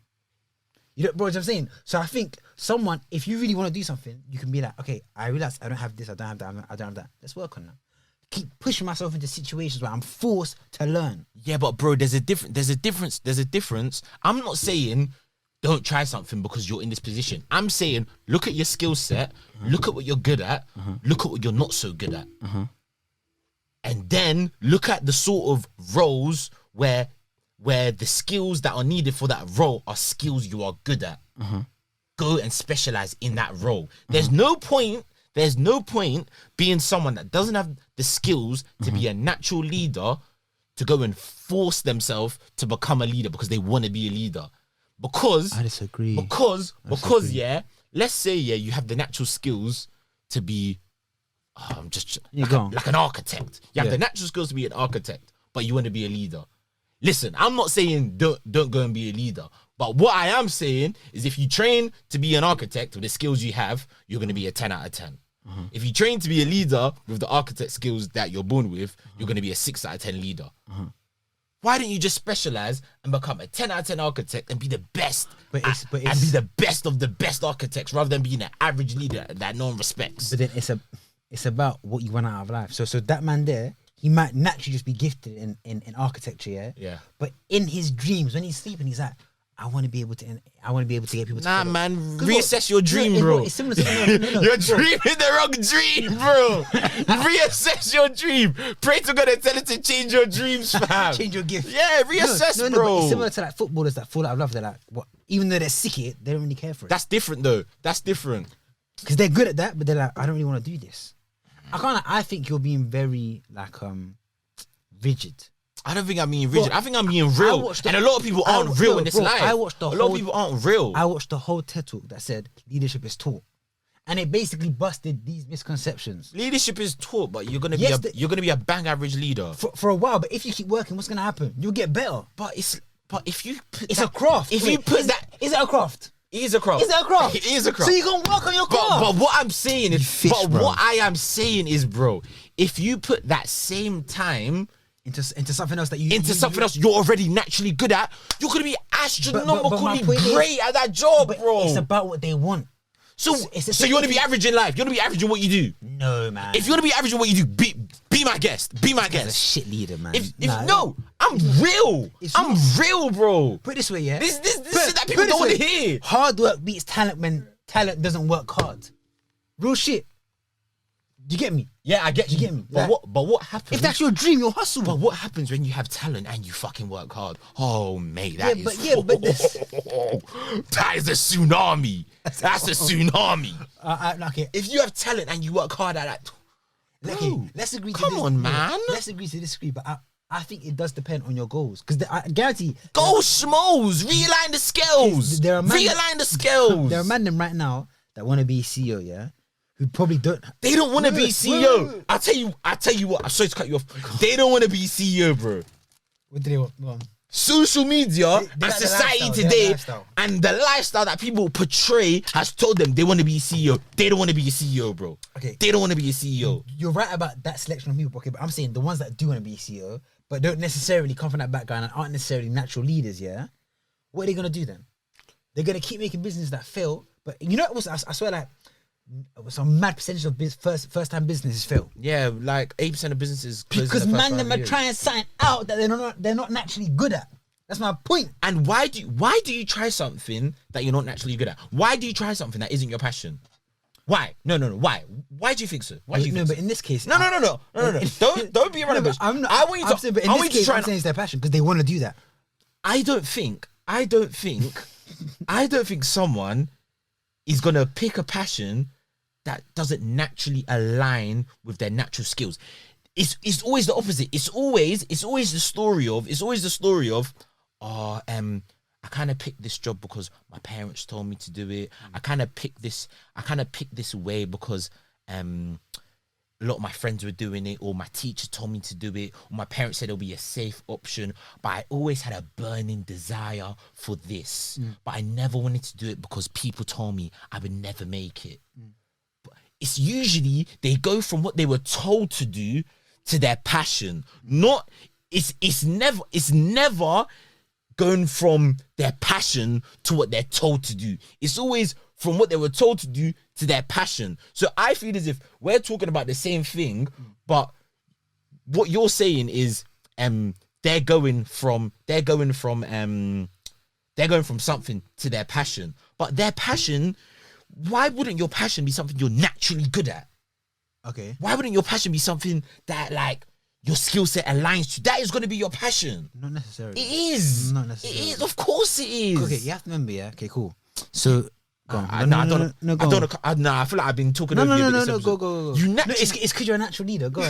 You know, bro, what I'm saying? So I think someone, if you really want to do something, you can be like, okay, I realize I don't have this, I don't have that, I don't have that. Let's work on that. Keep pushing myself into situations where I'm forced to learn. Yeah, but bro, there's a difference. I'm not saying don't try something because you're in this position. I'm saying look at your skill set, look at what you're good at, look at what you're not so good at. And then look at the sort of roles where the skills that are needed for that role are skills you are good at. Go and specialize in that role. There's no point being someone that doesn't have the skills to be a natural leader to go and force themselves to become a leader because they want to be a leader. Because I disagree. Because yeah, let's say you have the natural skills to be like an architect. You have the natural skills to be an architect, but you want to be a leader. Listen, I'm not saying don't go and be a leader. But what I am saying is if you train to be an architect with the skills you have, you're going to be a 10 out of 10. If you train to be a leader with the architect skills that you're born with, you're going to be a 6 out of 10 leader. Why don't you just specialize and become a 10 out of 10 architect and be the best and be the best of the best architects rather than being an average leader that no one respects? But then it's about what you want out of life. So that man there, he might naturally just be gifted in architecture, yeah? Yeah. But in his dreams, when he's sleeping, he's like, I want to be able to get people to Nah, man, reassess your dream, bro. It's similar to no, You're dreaming the wrong dream, bro. Reassess your dream. Pray to God and tell it to change your dreams, fam. Change your gift. Yeah, reassess, bro. But it's similar to like footballers that fall out of love. They're like, what? Even though they're sick of it, they don't really care for it. That's different, though. That's different. Because they're good at that, but they're like, I don't really want to do this. I think you're being very like rigid. I don't think I'm being rigid. I think I'm being real. And a lot of people aren't real in this life. A lot of people aren't real. I watched the whole TED Talk that said leadership is taught. And it basically busted these misconceptions. Leadership is taught, but you're gonna be a bang average leader. For a while, but if you keep working, what's gonna happen? You'll get better. But if you put it's a craft. If you put that, is it a craft? It is a craft. Is that a craft? It is a craft. So you gonna work on your craft. But what I'm saying is, fish, bro. what I am saying is, bro, if you put that same time into something else that you else you're already naturally good at, you're gonna be astronomically my point great at that job, but bro. it's about what they want. So you want to be average in life. You want to be average in what you do. No, man. If you want to be average in what you do, be my guest. Be my He's a guest. shit leader, man. No, I'm real. I'm real, bro. Put it this way, yeah. This shit that people don't want to hear. Hard work beats talent when talent doesn't work hard. Real shit. Do you get me? Yeah, I get you. You get me? But what happens? If that's your dream, your hustle. But what happens when you have talent and you fucking work hard? Oh, mate, that is. But this. That is a tsunami. That's a tsunami. Okay. If you have talent and you work hard at that, Okay, let's agree. Come on, man. Let's agree to disagree, but I think it does depend on your goals, because I guarantee. Go schmoes, realign the scales. Realign the scales. There are men right now that want to be CEO, yeah, who probably don't. They don't want to be CEO. I'll tell you what. I'm sorry to cut you off. They don't want to be CEO, bro. What do they want? Go on. Social media They and like the society lifestyle, today and the lifestyle that people portray has told them they want to be a CEO. They don't want to be a CEO, bro. Okay. They don't want to be a CEO. You're right about that selection of people, okay, but I'm saying the ones that do want to be CEO, but don't necessarily come from that background and aren't necessarily natural leaders, yeah? What are they going to do then? They're going to keep making businesses that fail, but you know what, I swear, like, some mad percentage of first-time businesses fail. Yeah, like 8% of businesses close Because in the man, first them 5 are years. trying something out that they're not naturally good at. That's my point. And why do you try something that you're not naturally good at? Why do you try something that isn't your passion? Why? No. Why? Why do you think so? Why do you think but so? in this case, No. Don't be around the bush. I'm not. I want you to. Saying, but in I this want you case, to try. I'm saying it's their passion because they want to do that. I don't think someone is gonna pick a passion that doesn't naturally align with their natural skills. It's always the opposite. It's always the story of I kind of picked this job because my parents told me to do it. I kind of picked this way because a lot of my friends were doing it, or my teacher told me to do it, or my parents said it'll be a safe option. But I always had a burning desire for this. But I never wanted to do it because people told me I would never make it. But it's usually they go from what they were told to do to their passion. It's never going from their passion to what they're told to do. It's always from what they were told to do to their passion. So I feel as if we're talking about the same thing, but what you're saying is they're going from something to their passion. But their passion, why wouldn't your passion be something you're naturally good at? Okay. Why wouldn't your passion be something that like your skill set aligns to? That is going to be your passion. Not necessarily. It is. Not necessarily. It is. Of course it is. Okay, you have to remember, yeah. Okay, cool. So, go on. I feel like I've been talking over you. No, go. You No, naturally, it's because you're a natural leader. Go on.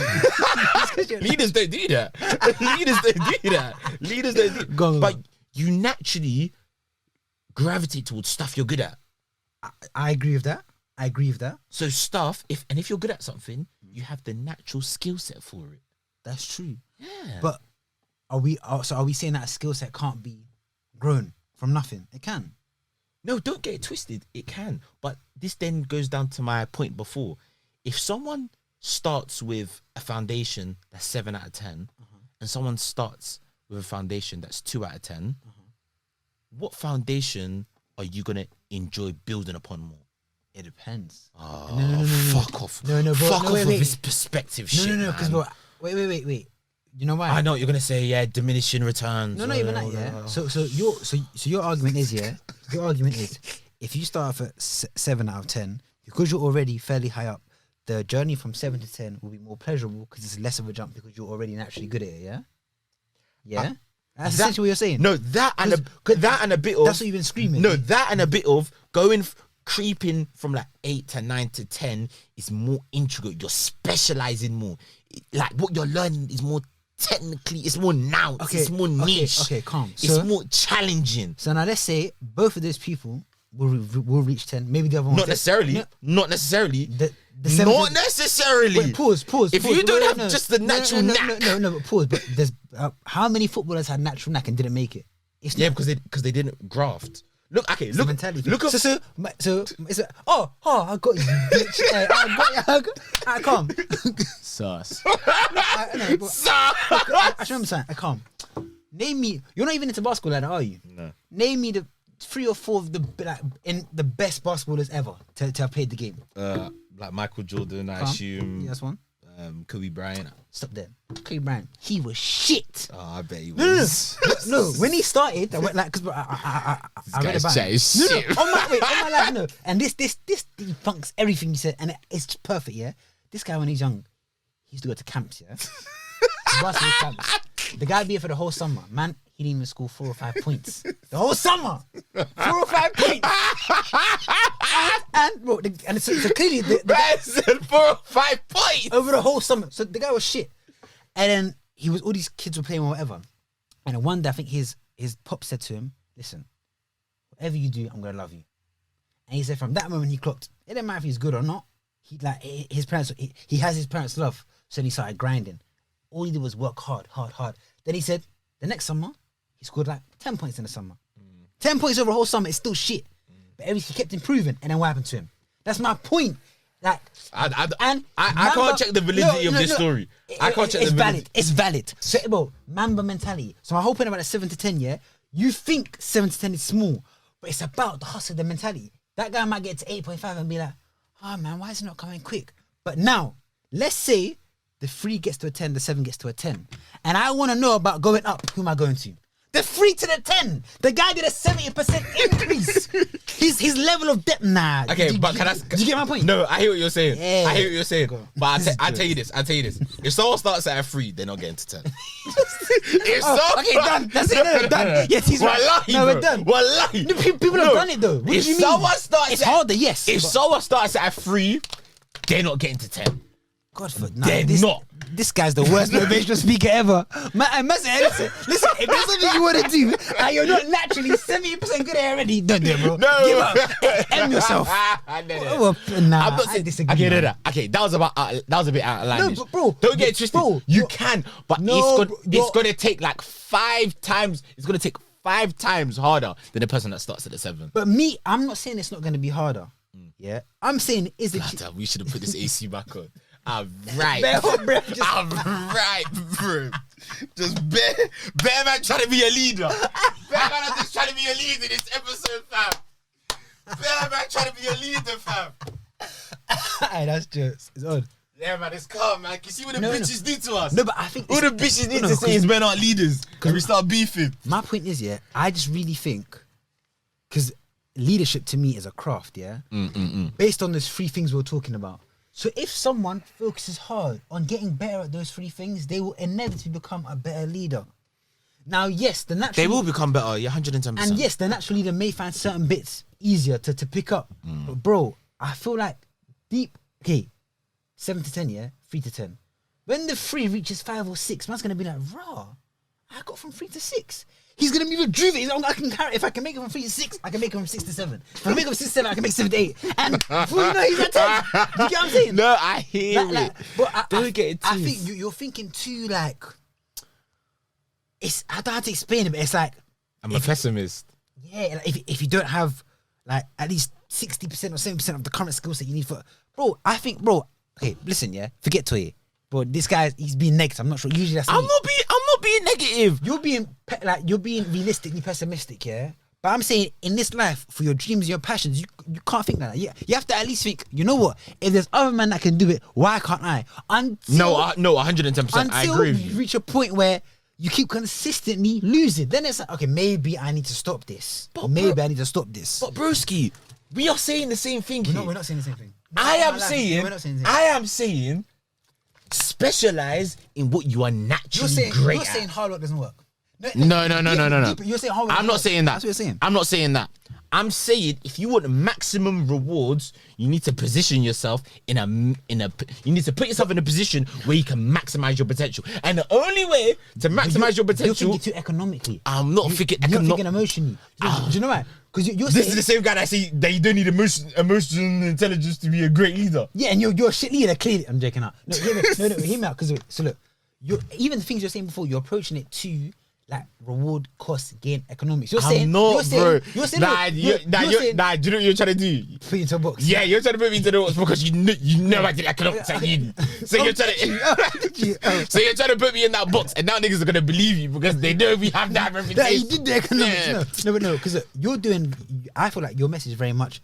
leaders don't do that. Leaders don't do. Go on. But you naturally gravitate towards stuff you're good at. I agree with that. So if you're good at something, you have the natural skill set for it. That's true. Yeah. But are we saying that a skill set can't be grown from nothing? It can. No, don't get it twisted. It can. But this then goes down to my point before. If someone starts with a foundation that's 7 out of 10, and someone starts with a foundation that's 2 out of 10, what foundation are you going to enjoy building upon more? It depends. Oh, No. fuck off. Fuck off with this perspective shit, No, because wait. You know why? I know what you're going to say, yeah, diminishing returns. No, even that, yeah. So your argument is, yeah. Your argument is, if you start off at 7 out of 10, because you're already fairly high up, the journey from 7 to 10 will be more pleasurable because it's less of a jump because you're already naturally good at it. Yeah. Yeah. That's essentially what you're saying. No, that and a bit of. That's what you've been screaming. No, that and a bit of creeping from like 8 to 9 to 10 is more intricate. You're specializing more. Like what you're learning is more technically. It's more now. Okay, it's more niche. Okay, calm. It's more challenging. So now let's say both of those people will reach 10. Maybe the other one. Not necessarily. No. Not necessarily. The Not necessarily. Wait, pause. If you don't have just the natural knack. No, but pause. But there's how many footballers had natural knack and didn't make it? It's Yeah, not. because they didn't graft. Look, okay, It's look, the mentality. look at So it's a, I got you, bitch. Hey, I can't. sus. I Sus. I remember saying, I can't. Name me. You're not even into basketball, like that, are you? No. Name me the 3 or 4 of the best basketballers ever to have played the game. Like Michael Jordan, I Calm. assume. Yeah, that's one. Kobe Bryant. Stop there. Kobe Bryant. He was shit. Oh, I bet he No, was. no. When he started, I went like, because I read guy's about chat it. is shit. On my life, no. And this debunks everything you said, and it's perfect. Yeah, this guy when he's young, he used to go to camps. Yeah, basketball camps. The guy be here for the whole summer. Man, he didn't even score 4 or 5 points. The whole summer, 4 or 5 points. and bro, so clearly the Man said 4 or 5 points. over the whole summer. So the guy was shit. And then all these kids were playing or whatever. And then one day I think his pop said to him, listen, whatever you do, I'm gonna love you. And he said from that moment he clocked, it didn't matter if he's good or not. He like his parents he has his parents' love. So then he started grinding. All he did was work hard. Then he said the next summer, he scored like 10 points in the summer. 10 points over the whole summer is still shit. But he kept improving, and then what happened to him? That's my point. Like, I can't check the validity of this story. I can't check the validity. It's valid. So, bro, Mamba mentality. So my whole point about the 7 to 10, yeah, you think 7 to 10 is small, but it's about the hustle, the mentality. That guy might get to 8.5 and be like, oh man, why is it not coming quick? But now, let's say the 3 gets to a 10, the 7 gets to a 10. And I want to know about going up. Who am I going to? The 3 to the 10. The guy did a 70% increase. his level of depth. Nah. Okay, Did but you get my point? No, I hear what you're saying. Yeah. I hear what you're saying. Go on. But I'll tell you this. If someone starts at a 3, they're not getting to 10. Okay, done. That's it. No, done. Yes, he's right. Wallahi, No, bro. we're done. Wallahi. No, people have done it though. What do If you mean? someone starts It's at- harder, yes. If but- someone starts at a 3, they're not getting to 10. God for They're this, not. This guy's the worst motivational speaker ever. Man, listen, if there's something you want to do and you're not naturally 70% good at it already, don't do it, bro. No. Give up. M yourself. I know that. Well, nah, I'm not I saying disagree. Okay, man. okay, that was a bit outlandish. No, but bro, don't get it twisted. bro, You you're- can, but No, it's gonna take like 5 times. It's gonna take 5 times harder than the person that starts at the 7. But me, I'm not saying it's not going to be harder. Yeah, I'm saying is it? Damn, we should have put this AC back on. I'm right. Bare hot breath, just- I'm right, bro. Just bare man trying to be a leader. Bare man are just trying to be a leader in this episode, fam. Bare man trying to be a leader, fam. Hey, that's just it's odd. Yeah, man, it's calm, man. You see what the No, no. bitches do to us? No, but I think All the bitches need to say is men aren't leaders because we start beefing. my point is, yeah, I just really think because leadership to me is a craft, yeah, based on those 3 things we were talking about. So if someone focuses hard on getting better at those 3 things, they will inevitably become a better leader. Now, yes, the natural They will become better, yeah, 110%. and yes, the natural leader may find certain bits easier to pick up. But bro, I feel like 7 to 10, yeah, 3 to 10. When the 3 reaches 5 or 6, man's gonna be like, raw. I got from 3 to 6. He's gonna be rejuvenated. I can carry. If I can make it from 3 to 6, I can make it from 6 to 7. If I make it from 6 to 7, I can make 7 to 8. And before you know, he's at 10. You get what I'm saying? No, I hear it. But Don't get it I twisted. think you're thinking too like. I don't know how to explain it, but it's like I'm a pessimist. yeah, like if you don't have like at least 60% or 70% of the current skill set you need for, bro. I think, bro. Okay, listen, yeah. Forget Toye, bro. This guy, he's being negative. I'm not sure. Usually that's I'm me. not being negative. You're being realistically pessimistic, yeah. But I'm saying in this life, for your dreams and your passions, you can't think like that. You have to at least think. You know what? If there's other men that can do it, why can't I? No, 110%. I agree with you you. reach a point where you keep consistently losing. Then it's like, okay, maybe I need to stop this. But Maybe bro- I need to stop this. But broski, we are saying the same thing here. We're not saying the same thing. I am We're saying, not saying the same thing. specialize in what you are naturally You're great you're saying at. hard work doesn't work. No. You're saying hard work I'm doesn't not work. saying that. That's what you're saying. I'm not saying that. I'm saying if you want maximum rewards, you need to position yourself you need to put yourself in a position where you can maximize your potential. And the only way to maximize your You're potential, thinking too economically. I'm not thinking. You're not thinking emotionally. Do you know why? Because you're This saying, is the same guy that say that you don't need emotional intelligence to be a great leader. yeah, and you're a shit leader. Clearly, I'm joking out. No, hear me out. Because so look, even the things you're saying before, you're approaching it too like reward, cost, gain, economics. You're I'm saying, not, bro. You're saying, Nah, do you know what you're trying to do? put it into a box. Yeah, you're trying to put me into the box because you know I did economics at uni. So you're trying to, so you're trying to put me in that box, and now niggas are gonna believe you because they know we have that reputation. That you did the economics. No, because you're doing. I feel like your message is very much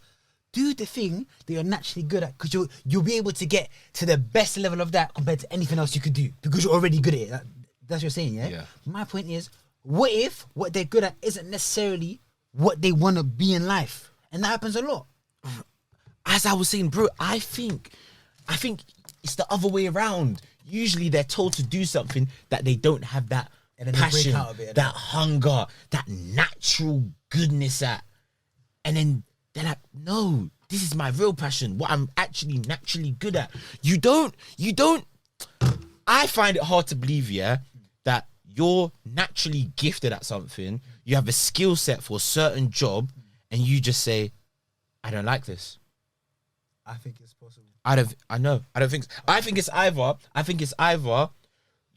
do the thing that you're naturally good at, because you'll be able to get to the best level of that compared to anything else you could do because you're already good at it. That's what you're saying, yeah? Yeah. My point is, what if what they're good at isn't necessarily what they want to be in life? And that happens a lot. As I was saying, bro, I think it's the other way around. Usually they're told to do something that they don't have that And then they break passion, out of it. that hunger, that natural goodness at. And then they're like, no, this is my real passion, what I'm actually naturally good at. You don't, I find it hard to believe, yeah, that you're naturally gifted at something, you have a skill set for a certain job, and you just say, I don't like this. I think it's possible. I don't think so. I think it's either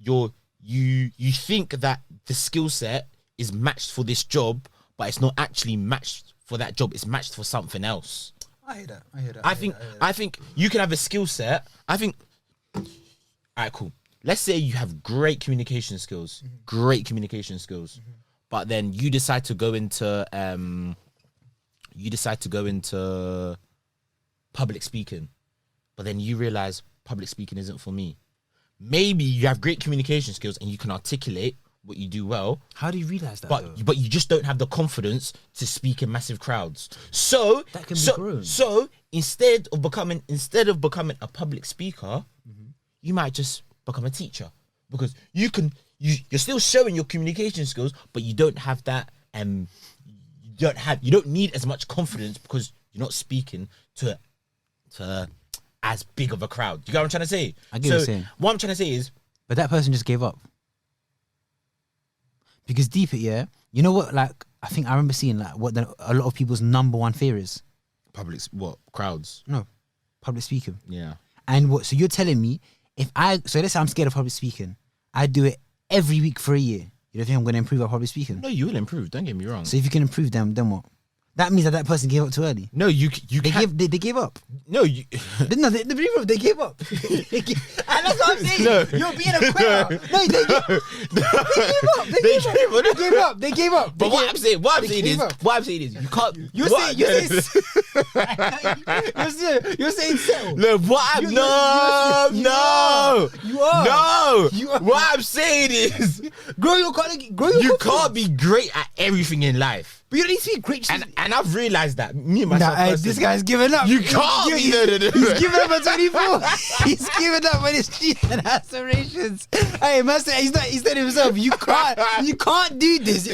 you think that the skill set is matched for this job, but it's not actually matched for that job, it's matched for something else. I hear that. I think you can have a skill set. I think, all right, cool. Let's say you have great communication skills, but then you decide to go into public speaking, but then you realize public speaking isn't for me. Maybe you have great communication skills and you can articulate what you do well. How do you realize that? But you just don't have the confidence to speak in massive crowds. So That can be grown. So instead of becoming a public speaker, you might just become a teacher, because you're still showing your communication skills, but you don't have that. You don't need as much confidence because you're not speaking to as big of a crowd. You get what I'm trying to say? I get what you're saying. What I'm trying to say is, But that person just gave up. Because deep it, yeah, you know what? Like, I think I remember seeing like what a lot of people's number one fear is. Crowds? No, public speaking. Yeah. And what? So you're telling me let's say I'm scared of public speaking, I do it every week for a year. You don't think I'm going to improve at public speaking? No, you will improve. Don't get me wrong. So if you can improve them, then what? That means that person gave up too early. No, they gave up. No, you. No, they gave up. And that's what I'm saying. No. You're being a quitter. No, they gave up. They gave up. But what I'm saying is, you can't. You're saying settle. No, You are. No. You are. What I'm saying is, grow you can't be great at everything in life. But you don't need to be great. And I've realized that me and myself. This guy's giving up. You can't be. He's giving up at 24. He's giving up on his dreams and aspirations. Hey, man, he's said himself. You can't do this.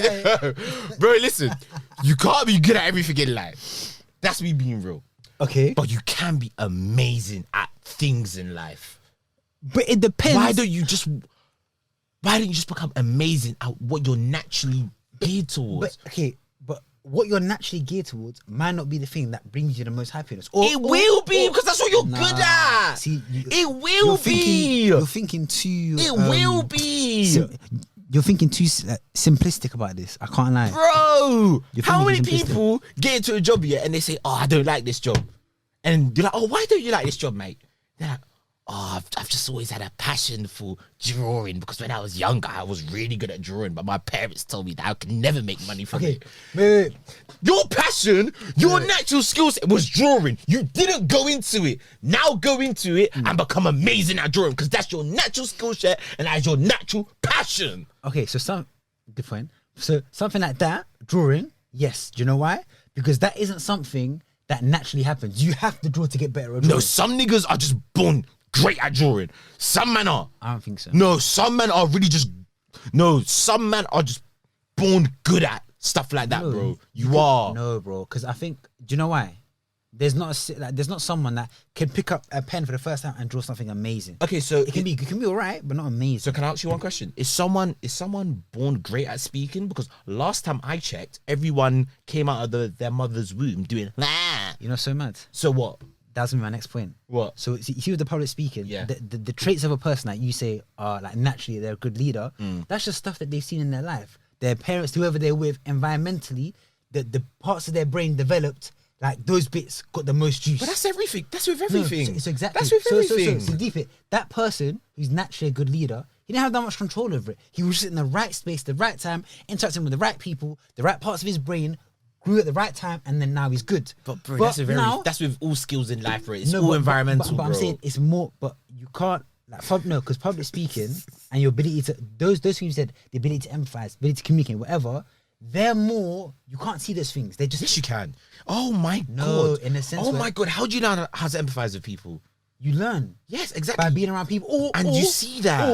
Bro, listen. You can't be good at everything in life. That's me being real. Okay. But you can be amazing at things in life. But it depends. Why don't you just become amazing at what you're naturally geared towards? But what you're naturally geared towards might not be the thing that brings you the most happiness. It will be, because that's what you're good at. See, it will be. You're thinking too. It will be. You're thinking too simplistic about this. I can't lie, bro. How many simplistic. people get into a job yet and they say, "Oh, I don't like this job," and you're like, "Oh, why don't you like this job, mate?" They're like, "Oh, I've just always had a passion for drawing because when I was younger, I was really good at drawing, but my parents told me that I could never make money from it." Wait. Your passion, your natural skill set was drawing. You didn't go into it. Now go into it and become amazing at drawing, because that's your natural skill set and that's your natural passion. Okay, so good point. So something like that, drawing, yes. Do you know why? Because that isn't something that naturally happens. You have to draw to get better at drawing. No, some niggas are just born great at drawing. Some men are. I don't think so. No, some men are really just. No, some men are just born good at stuff like that, bro. You are. No, bro. Because I think. Do you know why? There's not someone that can pick up a pen for the first time and draw something amazing. Okay, so it can be alright, but not amazing. So can I ask you one question? Is someone born great at speaking? Because last time I checked, everyone came out of their mother's womb doing. You're not so mad. So what? That's my next point. What? So you see with the public speaking, Yeah. the traits of a person that you say are like naturally they're a good leader. Mm. That's just stuff that they've seen in their life. Their parents, whoever they're with, environmentally, the parts of their brain developed. Like those bits got the most juice. But that's everything. That's with everything. No, it's exactly. That's with everything. So deep it. That person who's naturally a good leader, he didn't have that much control over it. He was just in the right space, the right time, interacting with the right people, the right parts of his brain, grew at the right time, and then now he's good. But bro, that's with all skills in life, bro. It's all but- environmental, but I'm bro. saying it's more, but you can't like because public speaking and your ability to those things you said, the ability to empathize, ability to communicate, whatever. They're more. You can't see those things. They just Yes, you can. Oh my No, god. in a sense Oh where- my god. How do you know how to empathize with people? you learn Yes, exactly. by being around people, and you see that.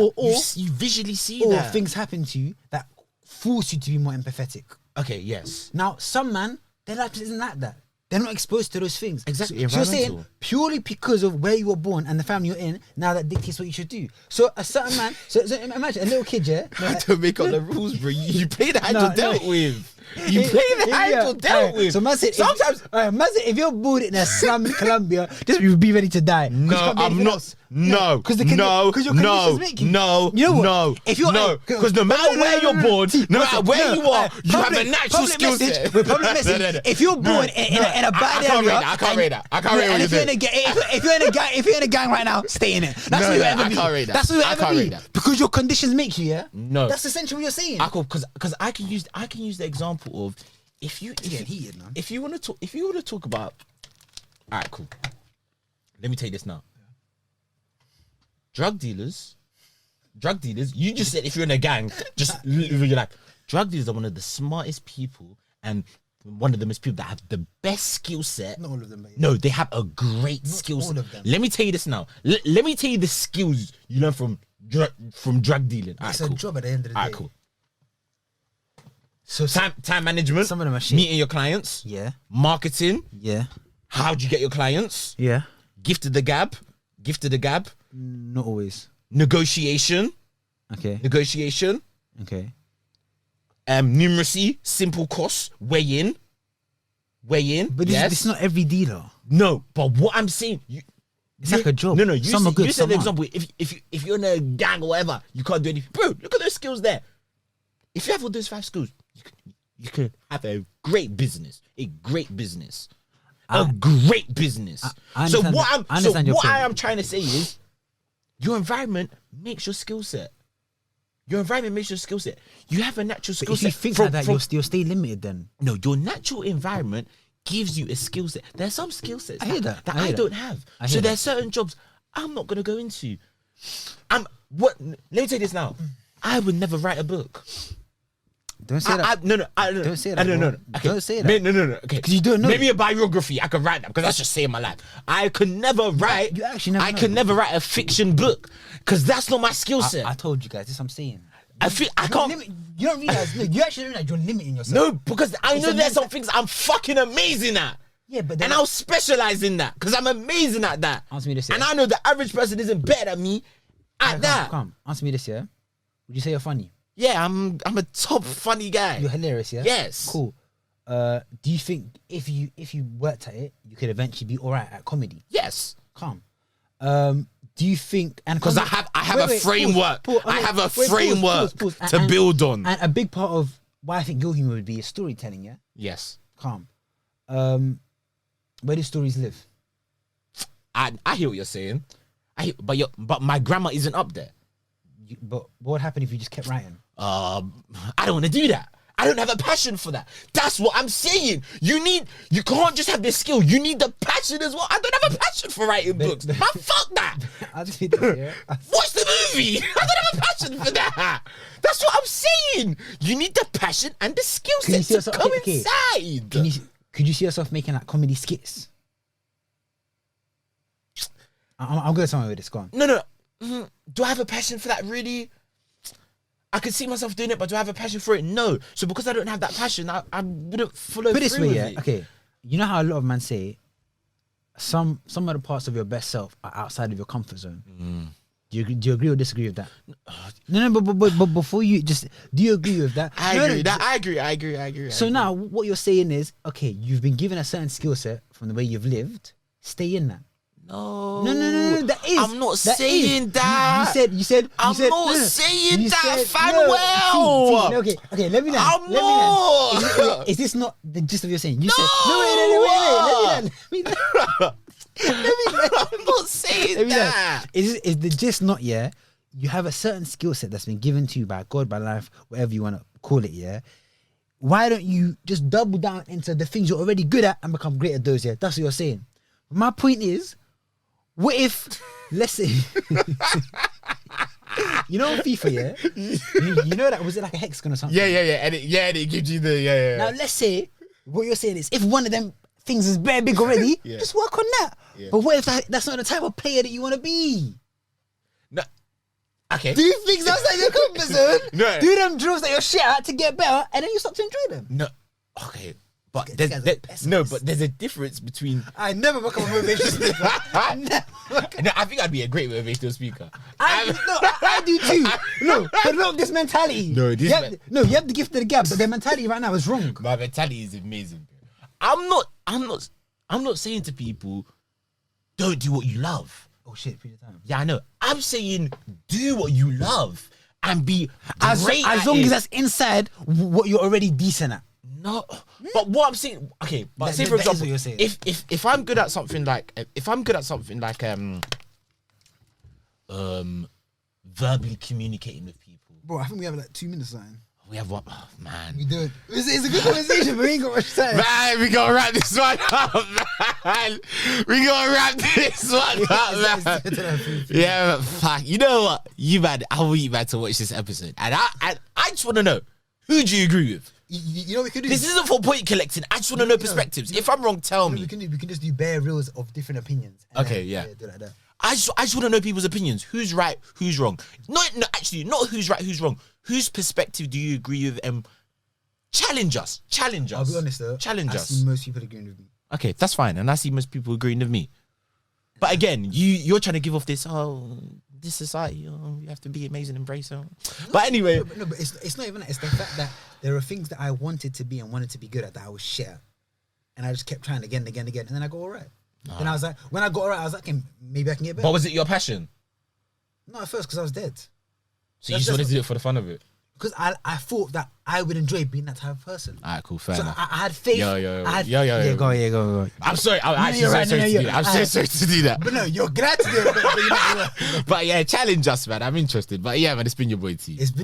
You visually see or that. things happen to you that force you to be more empathetic. Okay. Yes. Now, some man, their life isn't like that. They're not exposed to those things. Exactly, So you're saying environmental. purely because of where you were born and the family you're in, now that dictates what you should do. So a certain man, so imagine a little kid, yeah. I don't make up the rules, bro. You play the hand No, you're no. dealt with. You play the hand you're dealt with. So man said, Sometimes. man said, if you're born in a slum in Colombia, just be ready to die. 'Cause you No, can't be I'm anything not. else. No, because no, your conditions no, make you. no, You know what? no, If you're no, because no matter where you're born, no matter where you are, you have a natural skill set. Public message. If you're born in a bad I can't area, read that. I can't read that. I can't read what and you're if you're in doing. a gang, if you're in a gang right now, stay in it. That's No, what you'll no, ever I be. can't read that. That's what you'll I ever can't be read that. because your conditions make you. Yeah. No. That's essentially what you're saying. Because I can use the example of if you getting heated, man. if you want to talk about, all right, cool. Let me take this now. Drug dealers. You just said if you're in a gang, just you're like drug dealers are one of the smartest people and one of the most people that have the best skill set. Not all of them, but yeah. No, they have a great skill all set. of them. Let me tell you this now. Let me tell you the skills you learn from drug dealing. All right, It's a cool. job at the end of the All day. right, cool. So Time management. Some of them are shit. Meeting your clients. yeah, Marketing. yeah, How do you get your clients? yeah. Gift of the gab. Not always. Negotiation. Okay. Okay. Numeracy. Simple costs. Weigh in. But yes. this is not every dealer. No, but what I'm saying, It's like a job. No, you Some are good, You said some the aren't. example. If you're in a gang or whatever, you can't do anything. Bro, look at those skills there. If you have all those 5 skills, you could have a great business. A great business. I So understand what that. I understand your what point. I am trying to say is, your environment makes your skill set. You have a natural But skill if you set. think like that, you'll stay limited then. No, your natural environment gives you a skill set. There's some skill sets I hear that. that I I hear don't that. have. I So hear there's certain jobs I'm not gonna go into. Let me tell you this now. I would never write a book. Don't say that. Don't say that, No. bro. Okay. Don't say that. No. Okay. 'Cause you don't know. Maybe a biography. I could write that because that's just saying my life. I could never write. You actually never I know. could never write a fiction book because that's not my skill I set. told you guys. This is what I'm saying. I can't. You don't realize. No, you actually don't realize you're limiting yourself. No, because I It's know a there's some mental- things I'm fucking amazing at. Yeah, but then And I'll specialize in that because I'm amazing at that. Answer me this, And yeah. I know the average person isn't better than me at that. Come. Answer me this, yeah. Would you say you're funny? Yeah, I'm a top funny guy. You're hilarious, yeah. Yes. Cool. Do you think if you worked at it, you could eventually be alright at comedy? Yes. Calm. Do you think and Because I have a framework. I have a framework to build on. And a big part of why I think your humor would be is storytelling, yeah? Yes. Calm. Where do stories live? I hear what you're saying. But my grammar isn't up there. But what would happen if you just kept writing? I don't want to do that. I don't have a passion for that. That's what I'm saying. You can't just have this skill. You need the passion as well. I don't have a passion for writing books. Man, fuck that. I'll just be this, yeah? Watch the movie. I don't have a passion for that. That's what I'm saying. You need the passion and the skill Can you set see to yourself- okay. coincide. Could you see yourself making like comedy skits? I'm going somewhere with this. Go on. No. Do I have a passion for that? Really? I could see myself doing it, but do I have a passion for it? No. So because I don't have that passion, I wouldn't follow Put it this through way, with yeah. it. Okay. You know how a lot of men say some of the parts of your best self are outside of your comfort zone. Do you agree or disagree with that? No, but before you do you agree with that? I agree. So now what you're saying is, okay, you've been given a certain skill set from the way you've lived. stay in that. No. No. That is. I'm not that saying is. that. You said. I'm said, not no, saying you that, said, Fanuel. No, okay. Let me know. I'm not. Is this not the gist of your saying? You No. said no. Wait. I'm not saying that. Is the gist not? Yeah, you have a certain skill set that's been given to you by God, by life, whatever you want to call it. Yeah. Why don't you just double down into the things you're already good at and become great at those? Yeah, that's what you're saying. My point is, what if, let's say, you know FIFA, yeah? You know that, was it like a hexagon or something? Yeah. And it gives you the Now, let's say, what you're saying is, if one of them things is very big already, Yeah. just work on that. Yeah. But what if that's not the type of player that you want to be? No. Okay. Do things outside your comfort zone. No. Do them drills that you're shit at to get better, and then you start to enjoy them. No. Okay. But This guy's a pessimist. but there's a difference between. I never become a motivational speaker. No, I think I'd be a great motivational speaker. I do too. No, but look, this mentality. No, you have the gift of the gab, but their mentality right now is wrong. My mentality is amazing. I'm not saying to people, don't do what you love. Oh shit, period of time. Yeah, I know. I'm saying do what you love and be As great at long it. as that's inside what you're already decent at. No, but what I'm saying, okay, but say for that is example, what you're saying. if I'm good at something like verbally communicating with people, Bro, I think we have like 2 minutes on. we have what? Oh, man, We do it. It's a good conversation, but we ain't got much time. man, we gotta wrap this one up, man. We gotta wrap this one up, man. Yeah, fuck. You know what? You man, I want you man to watch this episode, and I just want to know, who do you agree with? You know what we could do? This isn't for point collecting. I just want to know perspectives. If I'm wrong, tell me. We can just do bare reels of different opinions. And Okay, then, yeah. Do like that. I just want to know people's opinions. Who's right? Who's wrong? Not who's right, who's wrong. Whose perspective do you agree with? Challenge us. I'll be honest though. Challenge I us. see most people agreeing with me. Okay, that's fine, and I see most people agreeing with me. But again, you're trying to give off this this society. You have to be amazing, embrace it. But anyway, No, but it's not even that. It's the fact that there are things that I wanted to be and wanted to be good at that I was shit at. And I just kept trying again, and then I got all right. Then I was like, when I got all right, I was like, okay, maybe I can get better. but was it your passion? Not at first, because I was dead. So you just wanted to do it for the fun of it? Because I thought that I would enjoy being that type of person. Alright, cool, fair So enough. I had faith. Yo. Yeah, go. I'm sorry. I'm actually you're so right, sorry to you're do that. right. I'm so sorry to do that. But no, you're glad to do it. But you're not. But yeah, challenge us, man. I'm interested. But yeah, man, it's been your boy T. It's been